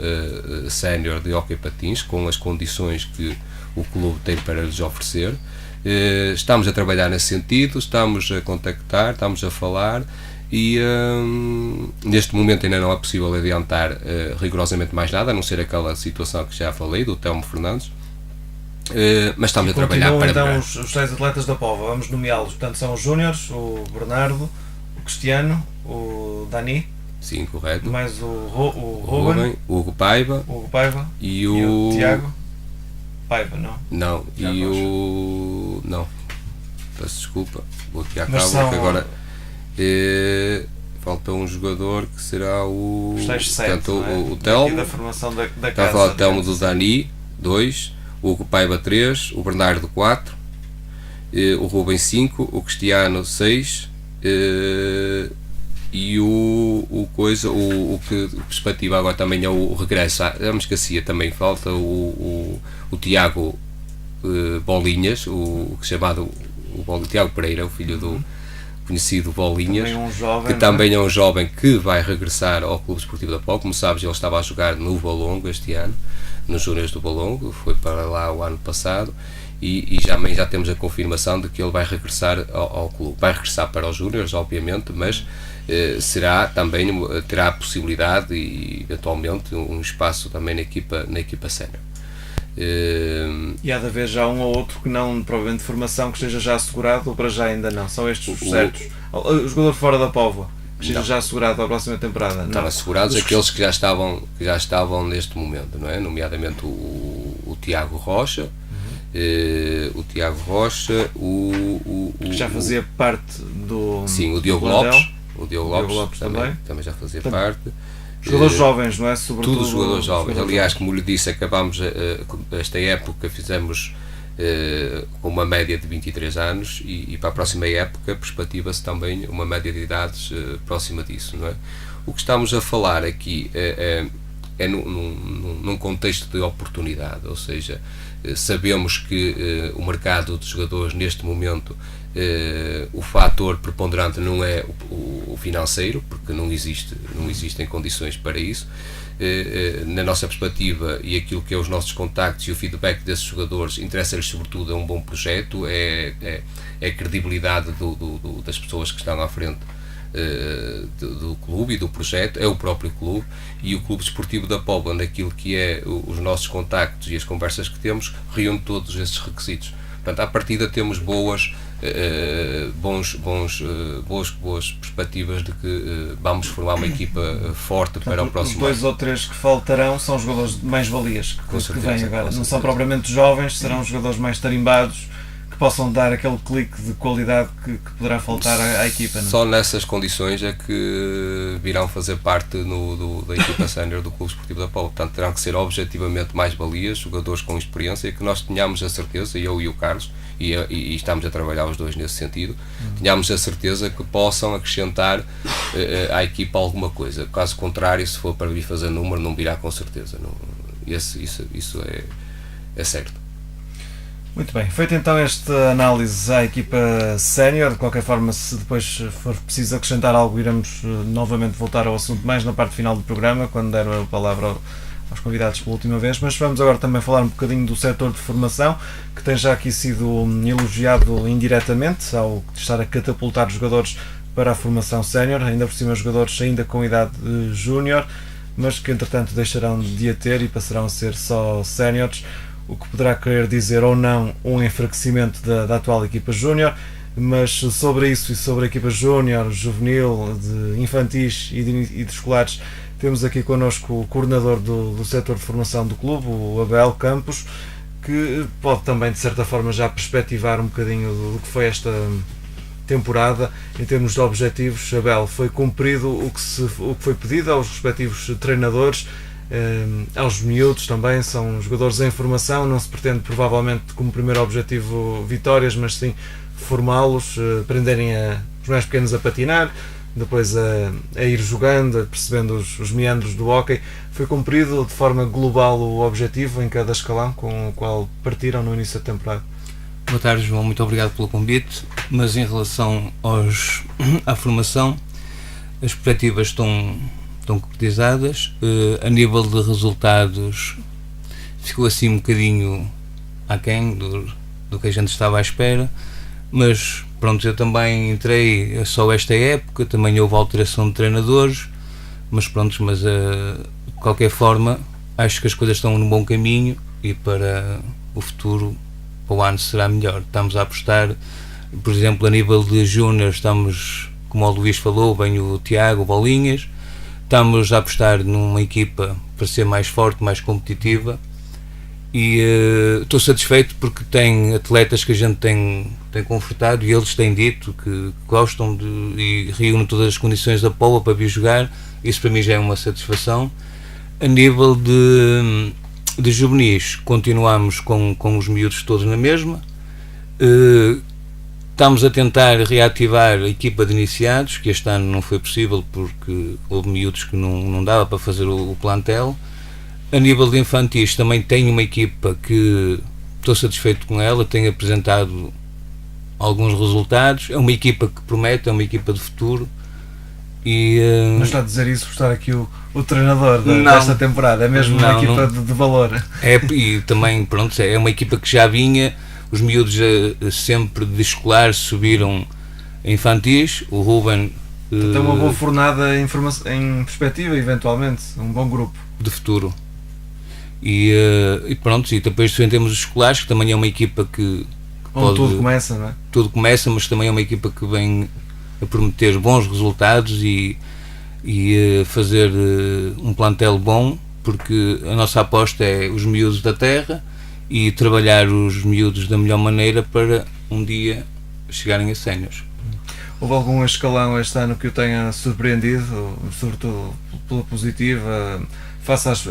sénior de hóquei patins, com as condições que o clube tem para lhes oferecer. Estamos a trabalhar nesse sentido, estamos a contactar, estamos a falar. E neste momento ainda não é possível adiantar rigorosamente mais nada, a não ser aquela situação que já falei, do Telmo Fernandes, mas estamos a trabalhar para então os 6 atletas da Póvoa, vamos nomeá-los, portanto são os Júniores, o Bernardo, o Cristiano, o Dani, sim, correto, mais o Ruben, o Hugo Paiva e o Tiago Paiva, não? Não, Tiago e Rocha. não, peço desculpa, vou aqui à Mas cabo, que agora falta um jogador que será o Telmo, da formação da está casa, a falar o Telmo do Dani, 2, o Hugo Paiva 3, o Bernardo 4, o Ruben 5, o Cristiano 6 e o que perspectiva agora também é o regresso. Já me esquecia, também falta o Tiago Bolinhas, o chamado o Tiago Pereira, o filho do conhecido Bolinhas, também é um jovem que vai regressar ao Clube Desportivo da Póvoa. Como sabes, ele estava a jogar no Valongo este ano, nos Júniores do Valongo, foi para lá o ano passado, e já temos a confirmação de que ele vai regressar ao clube. Vai regressar para os Júniores, obviamente, mas terá a possibilidade e eventualmente um espaço também na equipa sénior. E há de haver já um ou outro que não, provavelmente de formação, que esteja já assegurado, ou para já ainda não? São estes os certos? O jogador fora da Póvoa, que esteja já assegurado para a próxima temporada? Estão assegurados aqueles que já estavam neste momento, não é? Nomeadamente o Tiago Rocha, o Tiago Rocha, que já fazia parte do... Sim, o Diogo Lopes. O Diogo Lopes também já fazia parte. Jogadores jovens, não é? Sobretudo todos os jogadores jovens. Aliás, como lhe disse, acabámos esta época, fizemos com uma média de 23 anos e para a próxima época perspectiva-se também uma média de idades próxima disso, não é? O que estamos a falar aqui é num contexto de oportunidade, ou seja, sabemos que o mercado de jogadores neste momento, o fator preponderante não é o financeiro, porque não existem condições para isso. Na nossa perspectiva e aquilo que é os nossos contactos e o feedback desses jogadores, interessa-lhes sobretudo um bom projeto, é a credibilidade das pessoas que estão à frente do clube e do projeto, é o próprio clube, e o Clube Desportivo da Póvoa, naquilo que é os nossos contactos e as conversas que temos, reúne todos esses requisitos. Portanto, à partida temos boas perspectivas de que vamos formar uma equipa forte. Portanto, para o próximo ano. Os 2 ou 3 que faltarão são jogadores de mais valias que vêm agora, não são propriamente jovens, serão jogadores mais tarimbados, que possam dar aquele clique de qualidade que poderá faltar à equipa. Não? Só nessas condições é que virão fazer parte da equipa sénior do Clube Desportivo da Póvoa. Portanto, terão que ser objetivamente mais valias, jogadores com experiência, e que nós tenhamos a certeza, eu e o Carlos, e estamos a trabalhar os dois nesse sentido, tenhamos a certeza que possam acrescentar à equipa alguma coisa. Caso contrário, se for para vir fazer número, não virá com certeza. Não, isso é certo. Muito bem, feita então esta análise à equipa sénior, de qualquer forma, se depois for preciso acrescentar algo, iremos novamente voltar ao assunto mais na parte final do programa, quando der a palavra aos convidados pela última vez, mas vamos agora também falar um bocadinho do setor de formação, que tem já aqui sido elogiado indiretamente ao estar a catapultar os jogadores para a formação sénior, ainda por cima jogadores ainda com idade júnior, mas que entretanto deixarão de a ter e passarão a ser só séniores, o que poderá querer dizer ou não um enfraquecimento da atual equipa júnior. Mas sobre isso e sobre a equipa júnior, juvenil, de infantis e de escolares, temos aqui connosco o coordenador do setor de formação do clube, o Abel Campos, que pode também de certa forma já perspectivar um bocadinho do que foi esta temporada em termos de objetivos. Abel, foi cumprido o que foi pedido aos respectivos treinadores, aos miúdos também, são jogadores em formação, não se pretende provavelmente como primeiro objetivo vitórias, mas sim formá-los, aprenderem os mais pequenos a patinar, depois a ir jogando, percebendo os meandros do hóquei. Foi cumprido de forma global o objetivo em cada escalão com o qual partiram no início da temporada? Boa tarde, João, muito obrigado pelo convite, mas em relação à formação, as perspectivas estão concretizadas. A nível de resultados ficou assim um bocadinho aquém do que a gente estava à espera, mas pronto, eu também entrei só esta época, também houve alteração de treinadores, mas de qualquer forma acho que as coisas estão num bom caminho e para o futuro, para o ano, será melhor. Estamos a apostar, por exemplo, a nível de júnior, estamos, como o Luís falou, vem o Tiago, o Bolinhas, estamos a apostar numa equipa para ser mais forte, mais competitiva, e estou satisfeito porque tem atletas que a gente tem confortado e eles têm dito que gostam e reúnem todas as condições da Póvoa para vir jogar. Isso para mim já é uma satisfação. A nível de juvenis, continuamos com os miúdos todos na mesma. Estamos a tentar reativar a equipa de iniciados, que este ano não foi possível porque houve miúdos que não dava para fazer o plantel. A nível de infantis também tenho uma equipa que estou satisfeito com ela, tem apresentado alguns resultados, é uma equipa que promete, é uma equipa de futuro. Não está a dizer isso por estar aqui o treinador desta temporada, é mesmo uma equipa de valor. E também, pronto, é uma equipa que já vinha, os miúdos sempre de escolar subiram a infantis, o Ruben... Tem uma boa fornada em perspectiva, eventualmente, um bom grupo. De futuro. E pronto, e depois defendemos os escolares, que também é uma equipa que onde tudo começa, não é? Tudo começa, mas também é uma equipa que vem a prometer bons resultados e fazer um plantel bom, porque a nossa aposta é os miúdos da terra e trabalhar os miúdos da melhor maneira para um dia chegarem a séniores. Houve algum escalão este ano que o tenha surpreendido, sobretudo pela positiva, face às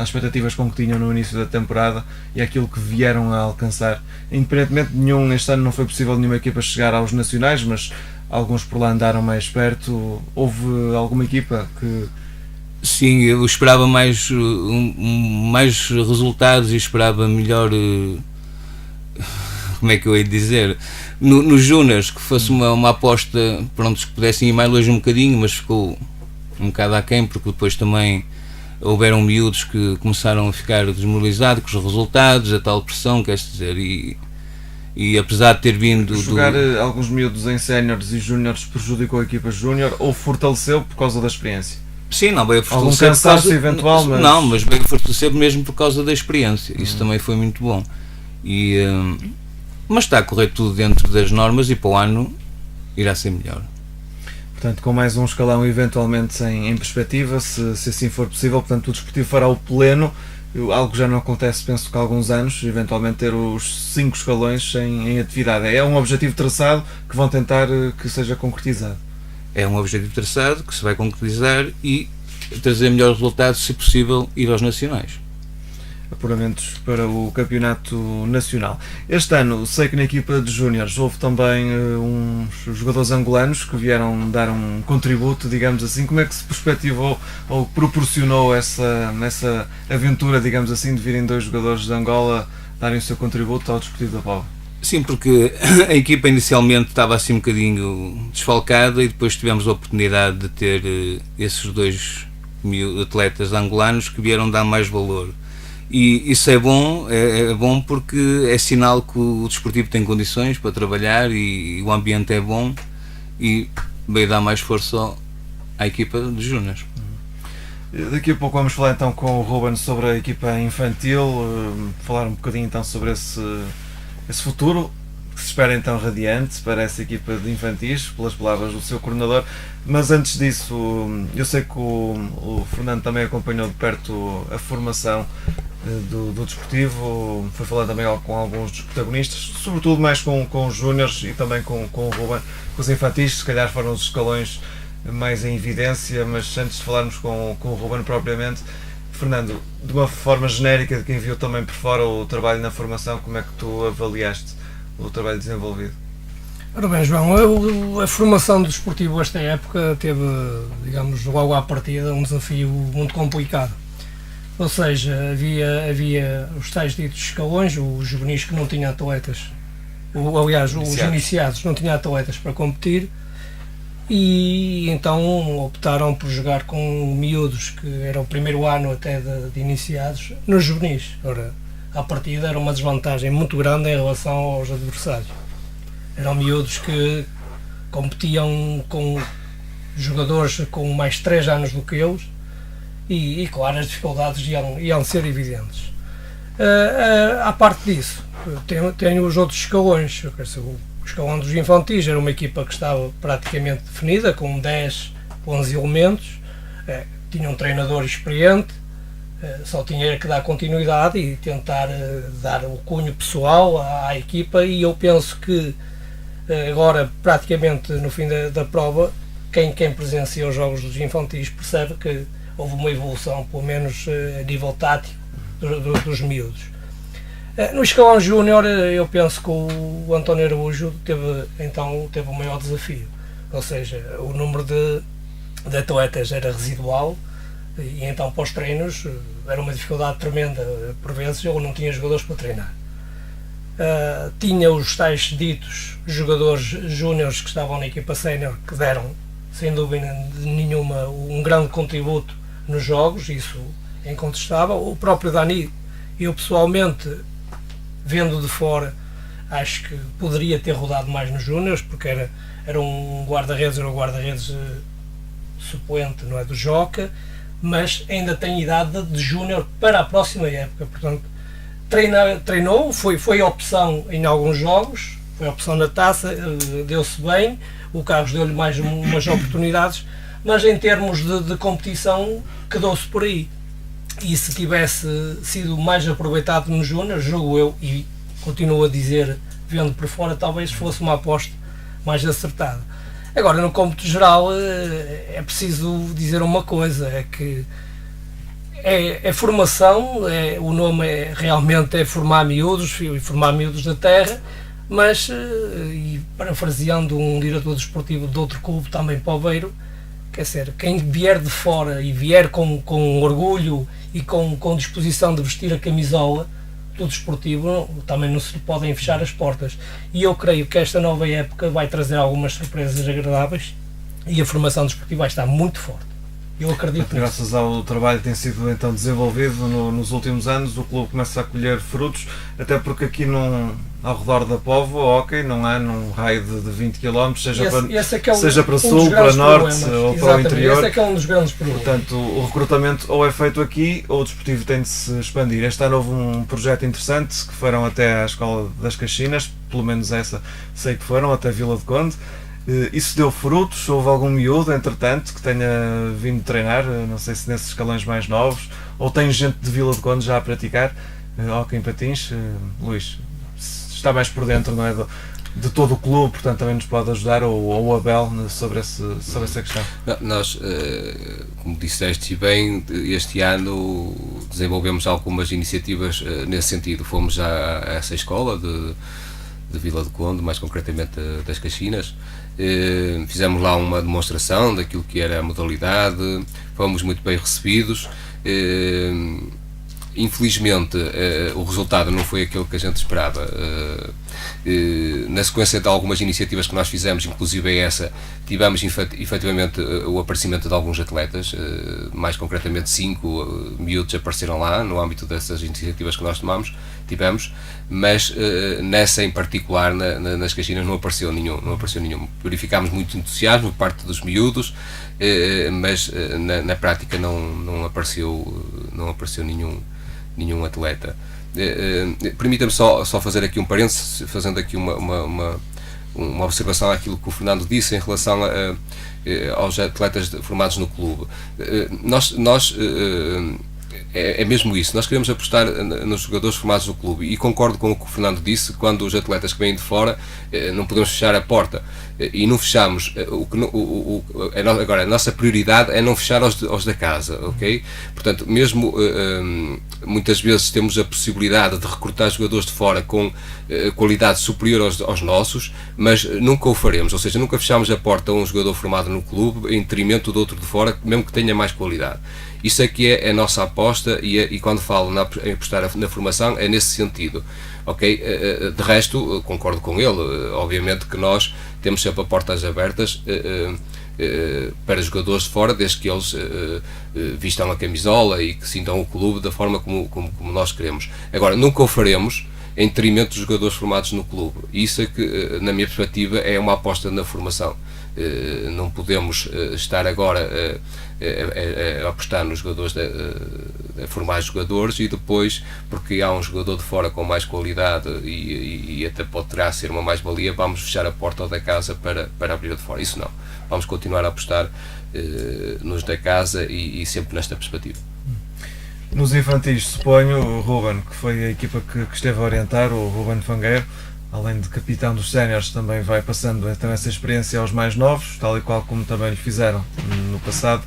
expectativas com que tinham no início da temporada e aquilo que vieram a alcançar? Independentemente de nenhum, este ano não foi possível nenhuma equipa chegar aos nacionais, mas alguns por lá andaram mais perto. Houve alguma equipa que Sim, eu esperava mais, mais resultados e esperava melhor. Como é que eu hei de dizer? Nos Júniors, que fosse uma aposta, pronto, que pudessem ir mais longe um bocadinho, mas ficou um bocado aquém, porque depois também houveram miúdos que começaram a ficar desmoralizados com os resultados, a tal pressão, quer dizer, e apesar de ter vindo jogar alguns miúdos em séniores e júniores prejudicou a equipa júnior ou fortaleceu por causa da experiência? Sim, não veio algum cansaço eventual, mas... Não, mas veio fortalecer mesmo por causa da experiência. Isso também foi muito bom. Mas está a correr tudo dentro das normas e para o ano irá ser melhor. Portanto, com mais um escalão eventualmente em perspectiva, se assim for possível, portanto o Desportivo fará o pleno, algo que já não acontece, penso que há alguns anos, eventualmente ter os 5 escalões em atividade. É um objetivo traçado que vão tentar que seja concretizado. É um objetivo traçado que se vai concretizar e trazer melhores resultados, se possível, ir aos nacionais. Apuramentos para o campeonato nacional. Este ano, sei que na equipa de júniores houve também uns jogadores angolanos que vieram dar um contributo, digamos assim. Como é que se perspectivou ou proporcionou essa aventura, digamos assim, de virem 2 jogadores de Angola darem o seu contributo ao Desportivo da Póvoa? Sim, porque a equipa inicialmente estava assim um bocadinho desfalcada e depois tivemos a oportunidade de ter esses 2 atletas angolanos que vieram dar mais valor. E isso é bom porque é sinal que o desportivo tem condições para trabalhar e o ambiente é bom e veio dar mais força à equipa de júniores. Daqui a pouco vamos falar então com o Ruben sobre a equipa infantil, falar um bocadinho então sobre esse futuro que se espera então radiante para essa equipa de infantis, pelas palavras do seu coordenador. Mas antes disso, eu sei que o Fernando também acompanhou de perto a formação do desportivo, foi falando também com alguns dos protagonistas, sobretudo mais com os júniores e também com o Ruben, com os infantis, se calhar foram os escalões mais em evidência. Mas antes de falarmos com o Ruben propriamente, Fernando, de uma forma genérica, de quem viu também por fora o trabalho na formação, como é que tu avaliaste o trabalho desenvolvido? Ora bem, João, a formação do desportivo esta época teve, digamos, logo à partida um desafio muito complicado. Ou seja, havia os tais ditos escalões, os juvenis que não tinham atletas, os iniciados não tinham atletas para competir, e então optaram por jogar com miúdos que era o primeiro ano até de iniciados nos juvenis. Ora, à partida era uma desvantagem muito grande em relação aos adversários. Eram miúdos que competiam com jogadores com mais 3 anos do que eles e claro, as dificuldades iam ser evidentes. À parte disso, tem os outros escalões. O escalão dos infantis era uma equipa que estava praticamente definida, com 10, 11 elementos, tinha um treinador experiente, só tinha que dar continuidade e tentar dar o cunho pessoal à equipa, e eu penso que agora, praticamente no fim da prova, quem presencia os jogos dos infantis percebe que houve uma evolução, pelo menos a nível tático, dos miúdos. No escalão júnior, eu penso que o António Araújo teve o maior desafio, ou seja, o número de atletas era residual, e então para os treinos era uma dificuldade tremenda. Por vezes ele não tinha jogadores para treinar. Tinha os tais ditos jogadores júniores que estavam na equipa sénior, que deram, sem dúvida nenhuma, um grande contributo nos jogos, isso é incontestável. O próprio Dani, eu pessoalmente, vendo de fora, acho que poderia ter rodado mais nos júniores, porque era um guarda-redes, suplente, não é, do Joca, mas ainda tem idade de júnior para a próxima época. Portanto, treinou, foi opção em alguns jogos, foi opção na taça, deu-se bem, o Carlos deu-lhe mais umas oportunidades, mas em termos de competição quedou-se por aí. E se tivesse sido mais aproveitado no júnior, julgo eu, e continuo a dizer, vendo por fora, talvez fosse uma aposta mais acertada. Agora, no cômputo geral, é preciso dizer uma coisa, é que é formação, o nome realmente é formar miúdos da terra, mas, e parafraseando um diretor desportivo de outro clube, também poveiro, quer dizer, quem vier de fora e vier com orgulho e com disposição de vestir a camisola do desportivo, também não se lhe podem fechar as portas. E eu creio que esta nova época vai trazer algumas surpresas agradáveis e a formação desportiva vai estar muito forte. Eu acredito nisso. Graças ao trabalho que tem sido então desenvolvido nos últimos anos, o clube começa a colher frutos, até porque aqui ao redor da Póvoa, ok, não é num raio de 20 km, seja para sul, para norte ou para o interior. Esse é que é um dos grandes problemas. Portanto, o recrutamento ou é feito aqui ou o desportivo tem de se expandir. Este ano houve um projeto interessante que foram até à Escola das Caxinas, pelo menos essa sei que foram, até Vila de Conde. Isso deu frutos? Houve algum miúdo, entretanto, que tenha vindo treinar, não sei se nesses escalões mais novos, ou tem gente de Vila de Conde já a praticar hóquei em patins? Luís, está mais por dentro, não é, de todo o clube, portanto também nos pode ajudar, ou o Abel, sobre essa questão. Nós, como disseste bem, este ano desenvolvemos algumas iniciativas nesse sentido. Fomos já a essa escola de Vila de Conde, mais concretamente das Caxinas. Fizemos lá uma demonstração daquilo que era a modalidade, fomos muito bem recebidos. Infelizmente o resultado não foi aquele que a gente esperava. Na sequência de algumas iniciativas que nós fizemos, inclusive essa, tivemos efetivamente o aparecimento de alguns atletas, mais concretamente 5 miúdos apareceram lá no âmbito dessas iniciativas que nós tivemos, mas nessa em particular, nas Caxinas, não apareceu nenhum. Verificámos muito entusiasmo por parte dos miúdos, mas na prática não apareceu nenhum atleta. Permita-me só fazer aqui um parênteses, fazendo aqui uma observação àquilo que o Fernando disse em relação aos atletas formados no clube. É mesmo isso, nós queremos apostar nos jogadores formados no clube, e concordo com o que o Fernando disse, quando os atletas que vêm de fora, não podemos fechar a porta, e não fechamos. Agora, a nossa prioridade é não fechar aos da casa, ok? Portanto, mesmo muitas vezes temos a possibilidade de recrutar jogadores de fora com qualidade superior aos nossos, mas nunca o faremos, ou seja, nunca fechamos a porta a um jogador formado no clube em detrimento do outro de fora, mesmo que tenha mais qualidade. Isso aqui é a nossa aposta, e quando falo em apostar na formação é nesse sentido, ok? De resto, concordo com ele, obviamente que nós temos sempre as portas abertas para jogadores de fora, desde que eles vistam a camisola e que sintam o clube da forma como nós queremos. Agora, nunca o faremos em detrimento dos jogadores formados no clube. Isso é que, na minha perspectiva, é uma aposta na formação. Não podemos estar agora a apostar nos jogadores, a formar jogadores, e depois, porque há um jogador de fora com mais qualidade e até poderá ser uma mais-valia, vamos fechar a porta da casa para abrir a de fora. Isso não. Vamos continuar a apostar nos da casa e sempre nesta perspectiva. Nos infantis, suponho, o Ruben, que foi a equipa que esteve a orientar, o Ruben Fangueiro, além de capitão dos séniores, também vai passando então essa experiência aos mais novos, tal e qual como também lhe fizeram no passado.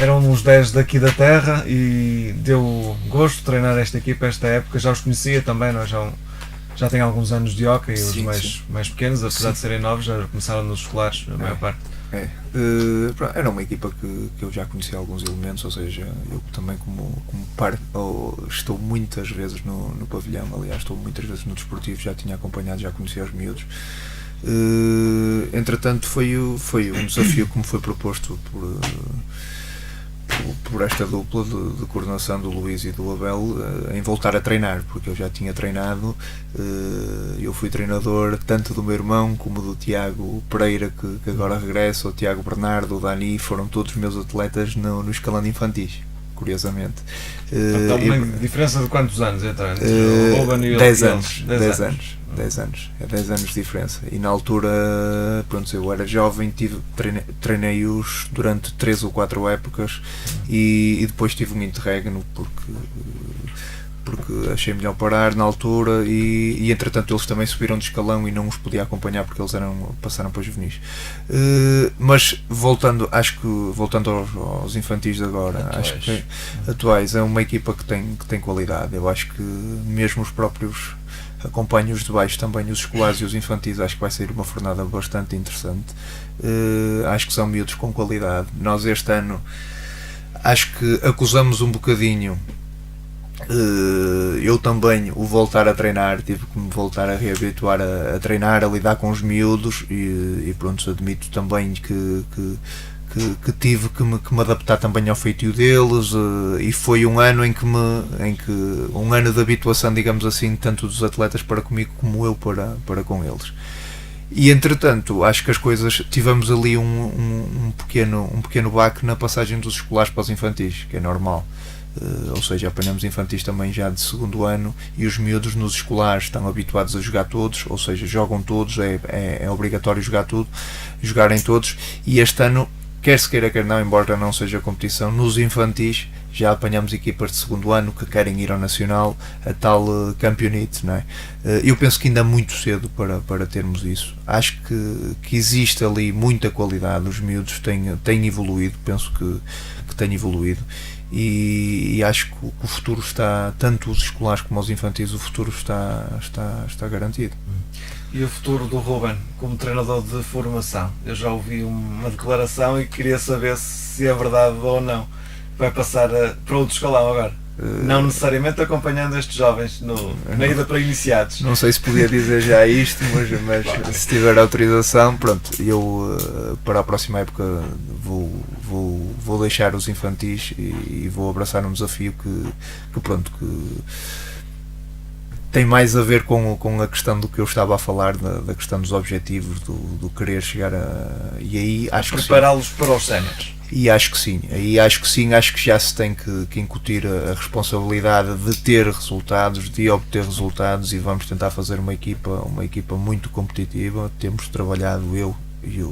Eram uns 10 daqui da terra e deu gosto de treinar esta equipa esta época. Já os conhecia também, nós já tenho alguns anos de hóquei, os mais pequenos, apesar de serem novos, já começaram nos escolares, a maior parte. Era uma equipa que eu já conhecia alguns elementos, ou seja, eu também estou muitas vezes no pavilhão, aliás, estou muitas vezes no desportivo, já tinha acompanhado, já conhecia os miúdos. Entretanto, foi um desafio que me foi proposto por esta dupla de coordenação do Luís e do Abel, em voltar a treinar, porque eu já tinha treinado. Eu fui treinador tanto do meu irmão como do Tiago Pereira, que agora regressa, o Tiago Bernardo, o Dani, foram todos meus atletas no escalão de infantis, curiosamente. Então, uma diferença de quantos anos entre o Ruben e o 10 anos. 10 anos, é 10 anos de diferença, e na altura, pronto, eu era jovem, treinei-os durante 3 ou 4 épocas, e depois tive um interregno porque achei melhor parar na altura, e entretanto eles também subiram de escalão e não os podia acompanhar porque eles passaram para os juvenis. Mas voltando aos infantis de agora, acho que atuais, é uma equipa que tem qualidade. Eu acho que mesmo os próprios acompanho os de baixo também, os escolares e os infantis. Acho que vai ser uma fornada bastante interessante. Acho que são miúdos com qualidade. Nós este ano acho que acusamos um bocadinho, eu também, o voltar a treinar. Tive que me voltar a reabituar a treinar, a lidar com os miúdos, e pronto, admito também que tive que me adaptar também ao feitio deles, e foi um ano em que um ano de habituação, digamos assim, tanto dos atletas para comigo como eu para com eles. E entretanto, acho que as coisas, tivemos ali um pequeno baque na passagem dos escolares para os infantis, que é normal. Ou seja, apanhamos infantis também já de segundo ano, e os miúdos nos escolares estão habituados a jogar todos, ou seja, jogam todos, é obrigatório jogarem todos, e este ano, quer se queira, quer não, embora não seja competição, nos infantis já apanhamos equipas de segundo ano que querem ir ao Nacional, a tal campeonite, não é? Eu penso que ainda é muito cedo para termos isso. Acho que existe ali muita qualidade, os miúdos têm evoluído, penso que têm evoluído, e acho que o futuro está, tanto os escolares como os infantis, o futuro está garantido. E o futuro do Ruben como treinador de formação? Eu já ouvi uma declaração e queria saber se é verdade ou não. Vai passar para outro escalão agora? Não necessariamente acompanhando estes jovens na ida para iniciados. Não sei se podia dizer já isto, mas se tiver autorização, pronto, eu para a próxima época vou deixar os infantis e vou abraçar um desafio que tem mais a ver com a questão do que eu estava a falar, da questão dos objetivos, do querer chegar e aí acho que prepará-los para os séniores. E acho que sim, acho que já se tem que incutir a responsabilidade de ter resultados, de obter resultados, e vamos tentar fazer uma equipa muito competitiva. Temos trabalhado, eu e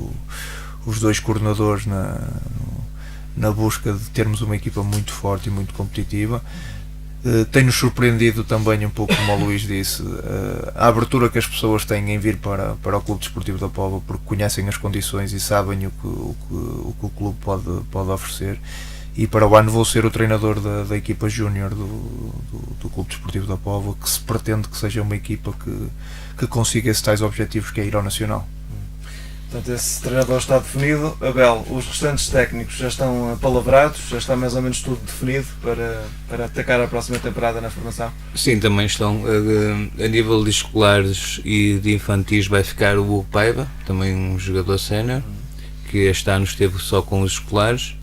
os dois coordenadores, na busca de termos uma equipa muito forte e muito competitiva. Tem-nos surpreendido também um pouco, como o Luís disse, a abertura que as pessoas têm em vir para o Clube Desportivo da Póvoa, porque conhecem as condições e sabem o que o clube pode oferecer. E para o ano vou ser o treinador da equipa júnior do Clube Desportivo da Póvoa, que se pretende que seja uma equipa que consiga esses tais objetivos, que é ir ao Nacional. Portanto, esse treinador está definido. Abel, os restantes técnicos já estão apalavrados, já está mais ou menos tudo definido para atacar a próxima temporada na formação? Sim, também estão. A nível de escolares e de infantis vai ficar o Hugo Paiva, também um jogador sénior, que este ano esteve só com os escolares,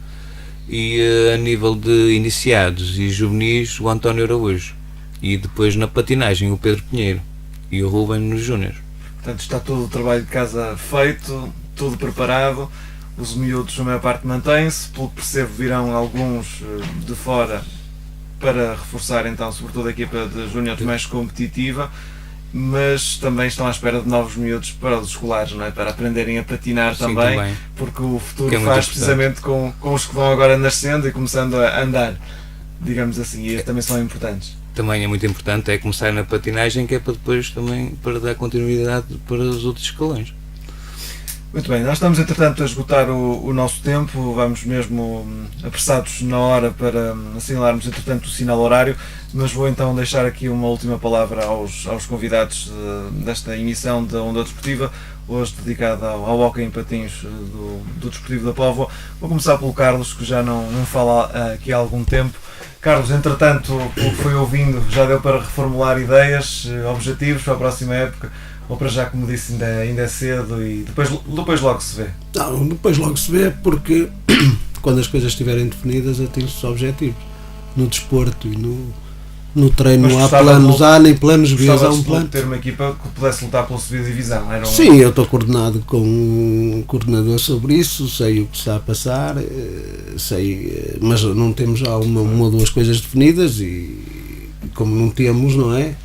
e a nível de iniciados e juvenis, o António Araújo, e depois na patinagem o Pedro Pinheiro e o Ruben nos júniores. Portanto, está todo o trabalho de casa feito, tudo preparado, os miúdos, a maior parte mantém-se, pelo que percebo virão alguns de fora para reforçar então, sobretudo a equipa de júniores mais competitiva, mas também estão à espera de novos miúdos para os escolares, não é? Para aprenderem a patinar. Sim, também, porque o futuro faz precisamente com os que vão agora nascendo e começando a andar, digamos assim, e também são importantes. Também é muito importante começar na patinagem, que é para depois também para dar continuidade para os outros escalões. Muito bem, nós estamos entretanto a esgotar o nosso tempo, vamos mesmo apressados na hora para assinalarmos entretanto o sinal horário, mas vou então deixar aqui uma última palavra aos convidados desta emissão da Onda Desportiva, hoje dedicada ao hóquei em patins do Desportivo da Póvoa. Vou começar pelo Carlos, que já não fala aqui há algum tempo. Carlos, entretanto, pelo que foi ouvindo, já deu para reformular ideias, objetivos para a próxima época, ou para já, como disse, ainda é cedo e depois logo se vê? Não, depois logo se vê, porque quando as coisas estiverem definidas atingem-se os objetivos. No desporto e no treino não há planos A nem planos B, há um plano. Ter uma equipa que pudesse lutar pela subida de divisão? Sim, eu estou coordenado com um coordenador sobre isso, sei o que está a passar, mas não temos já uma ou duas coisas definidas, e como não temos, não é?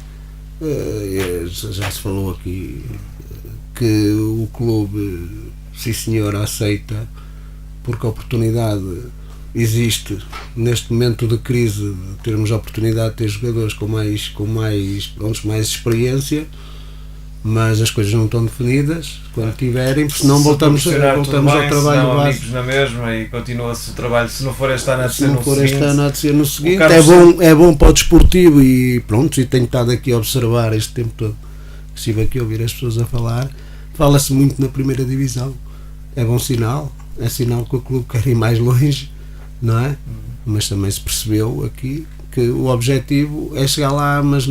Já se falou aqui que o clube, sim senhor, aceita, porque a oportunidade existe neste momento de crise, de termos a oportunidade de ter jogadores com mais experiência, mas as coisas não estão definidas. Quando tiverem, porque senão Se voltamos ao bem, trabalho se não, base. amigos na mesma, e continua-se o trabalho. Se não for este ano a Se ser não no for seguinte, este ano a de ser no seguinte, Carlos é bom para o desportivo, e pronto, e tenho estado aqui a observar este tempo todo que estive aqui a ouvir as pessoas a falar. Fala-se muito na primeira divisão, é bom sinal, é sinal que o clube quer ir mais longe, não é? Mas também se percebeu aqui que o objetivo é chegar lá, mas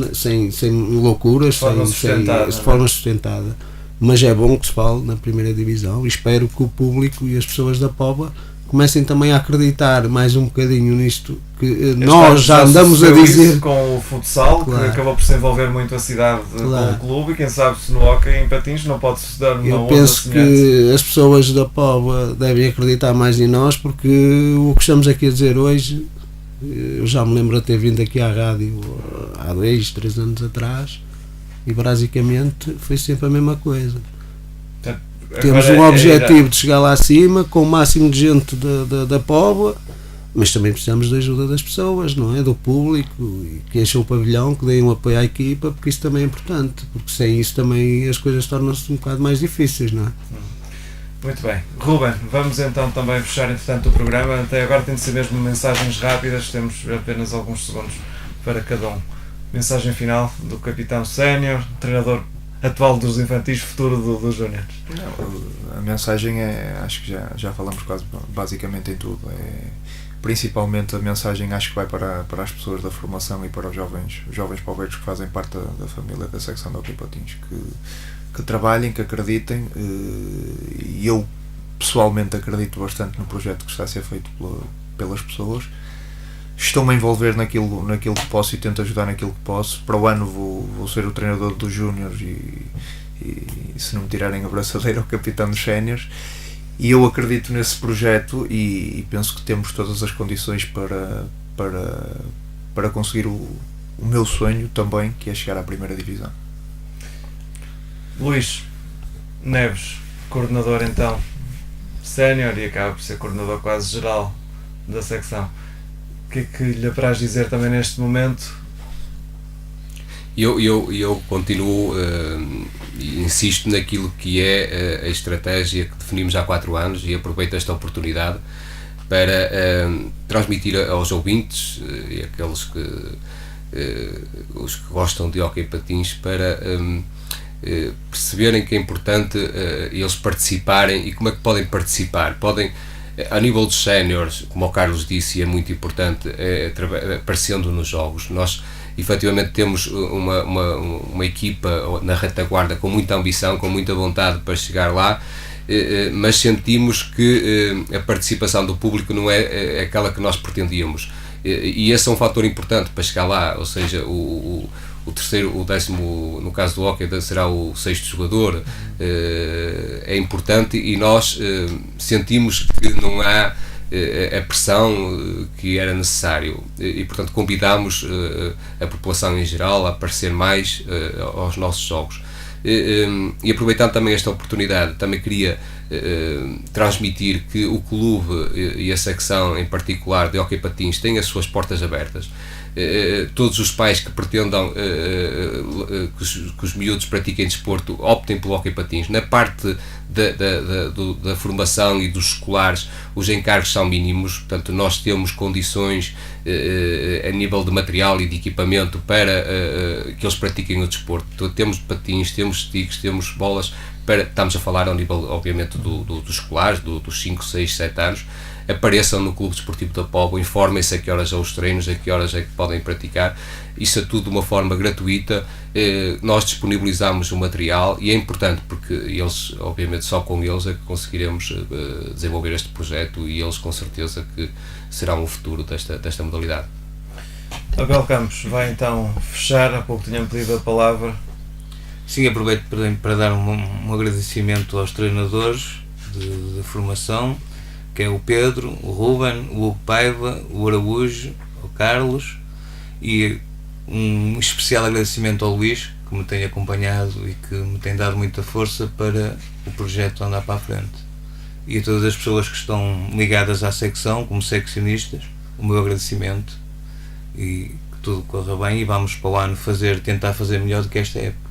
sem loucuras, de forma sustentada. Mas é bom que se fale na primeira divisão, e espero que o público e as pessoas da Póvoa comecem também a acreditar mais um bocadinho nisto que nós já andamos a dizer. Com o futsal, Claro. que acabou por se envolver muito a cidade Claro. com o clube, e quem sabe se no hóquei em patins não pode-se dar uma Eu onda penso semelhante. que as pessoas da Póvoa devem acreditar mais em nós, porque o que estamos aqui a dizer hoje, eu já me lembro de ter vindo aqui à rádio há 2, 3 anos atrás, e basicamente foi sempre a mesma coisa. Temos Agora um objetivo de chegar lá acima com o máximo de gente da Póvoa, mas também precisamos da ajuda das pessoas, não é? Do público, e que enchem o pavilhão, que deem um apoio à equipa, porque isso também é importante, porque sem isso também as coisas tornam-se um bocado mais difíceis, não é? Muito bem. Ruben, vamos então também fechar entretanto o programa. Até agora tem de ser mesmo mensagens rápidas, temos apenas alguns segundos para cada um. Mensagem final do capitão sénior, treinador atual dos infantis, futuro dos júniores. A mensagem é, acho que já falamos quase basicamente em tudo. Principalmente a mensagem acho que vai para as pessoas da formação e para os jovens poveiros que fazem parte da família da secção de hóquei patins, que trabalhem, que acreditem, e eu pessoalmente acredito bastante no projeto que está a ser feito pelas pessoas. Estou-me a envolver naquilo que posso e tento ajudar naquilo que posso. Para o ano vou ser o treinador dos júniores e se não me tirarem a braçadeira, o capitão dos séniores. E eu acredito nesse projeto e penso que temos todas as condições para conseguir o meu sonho também, que é chegar à primeira divisão. Luís Neves, coordenador então sénior e acaba por ser coordenador quase geral da secção. O que é que lhe apraz dizer também neste momento? Eu continuo e insisto naquilo que é a estratégia que definimos há 4 anos, e aproveito esta oportunidade para transmitir aos ouvintes e aqueles os que gostam de hóquei patins, para perceberem que é importante eles participarem. E como é que podem participar? Podem, a nível dos séniores, como o Carlos disse, e é muito importante, aparecendo nos jogos. Nós efetivamente temos uma equipa na retaguarda com muita ambição, com muita vontade para chegar lá, mas sentimos que a participação do público não é aquela que nós pretendíamos, e esse é um fator importante para chegar lá. Ou seja, o terceiro, o 10º, no caso do hóquei, será o 6º jogador, é importante, e nós sentimos que não há a pressão que era necessário, e portanto convidamos a população em geral a aparecer mais aos nossos jogos. E aproveitando também esta oportunidade, também queria transmitir que o clube e a secção em particular de hóquei patins têm as suas portas abertas. Todos os pais que pretendam que os miúdos pratiquem desporto, optem pelo hóquei patins. Na parte da formação e dos escolares, os encargos são mínimos, portanto nós temos condições a nível de material e de equipamento para que eles pratiquem o desporto. Temos patins, temos sticks, temos bolas, estamos a falar ao nível obviamente dos escolares, dos 5, 6, 7 anos. Apareçam no Clube Desportivo da Póvoa, informem-se a que horas são os treinos, a que horas é que podem praticar. Isso é tudo de uma forma gratuita. Nós disponibilizamos o material, e é importante porque eles, obviamente só com eles é que conseguiremos desenvolver este projeto, e eles com certeza que serão o futuro desta modalidade. Abel Campos vai então fechar. Há pouco tinha pedido a palavra. Sim, aproveito para dar um agradecimento aos treinadores de formação, que é o Pedro, o Ruben, o Hugo Paiva, o Araújo, o Carlos, e um especial agradecimento ao Luís, que me tem acompanhado e que me tem dado muita força para o projeto andar para a frente. E a todas as pessoas que estão ligadas à secção, como seccionistas, o meu agradecimento, e que tudo corra bem, e vamos para o ano tentar fazer melhor do que esta época.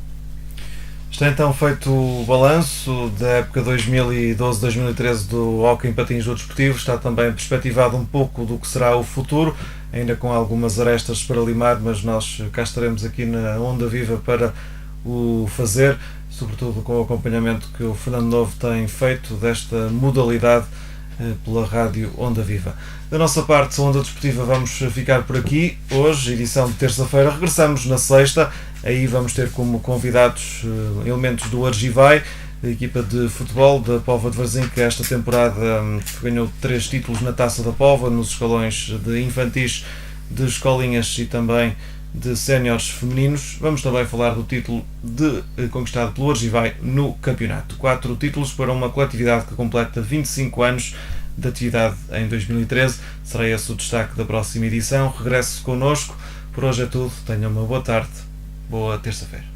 Está então feito o balanço da época 2012-2013 do hóquei em patins do desportivo. Está também perspectivado um pouco do que será o futuro, ainda com algumas arestas para limar, mas nós cá estaremos aqui na Onda Viva para o fazer, sobretudo com o acompanhamento que o Fernando Novo tem feito desta modalidade pela rádio Onda Viva. Da nossa parte, a Onda Desportiva, vamos ficar por aqui. Hoje, edição de terça-feira, regressamos na sexta. Aí vamos ter como convidados elementos do Argivai, a equipa de futebol da Póvoa de Varzim, que esta temporada ganhou 3 títulos na Taça da Póvoa, nos escalões de infantis, de escolinhas e também de séniores femininos. Vamos também falar do título conquistado pelo Argivai no campeonato. 4 títulos para uma coletividade que completa 25 anos de atividade em 2013. Será esse o destaque da próxima edição. Regresse connosco. Por hoje é tudo. Tenham uma boa tarde. Boa terça-feira.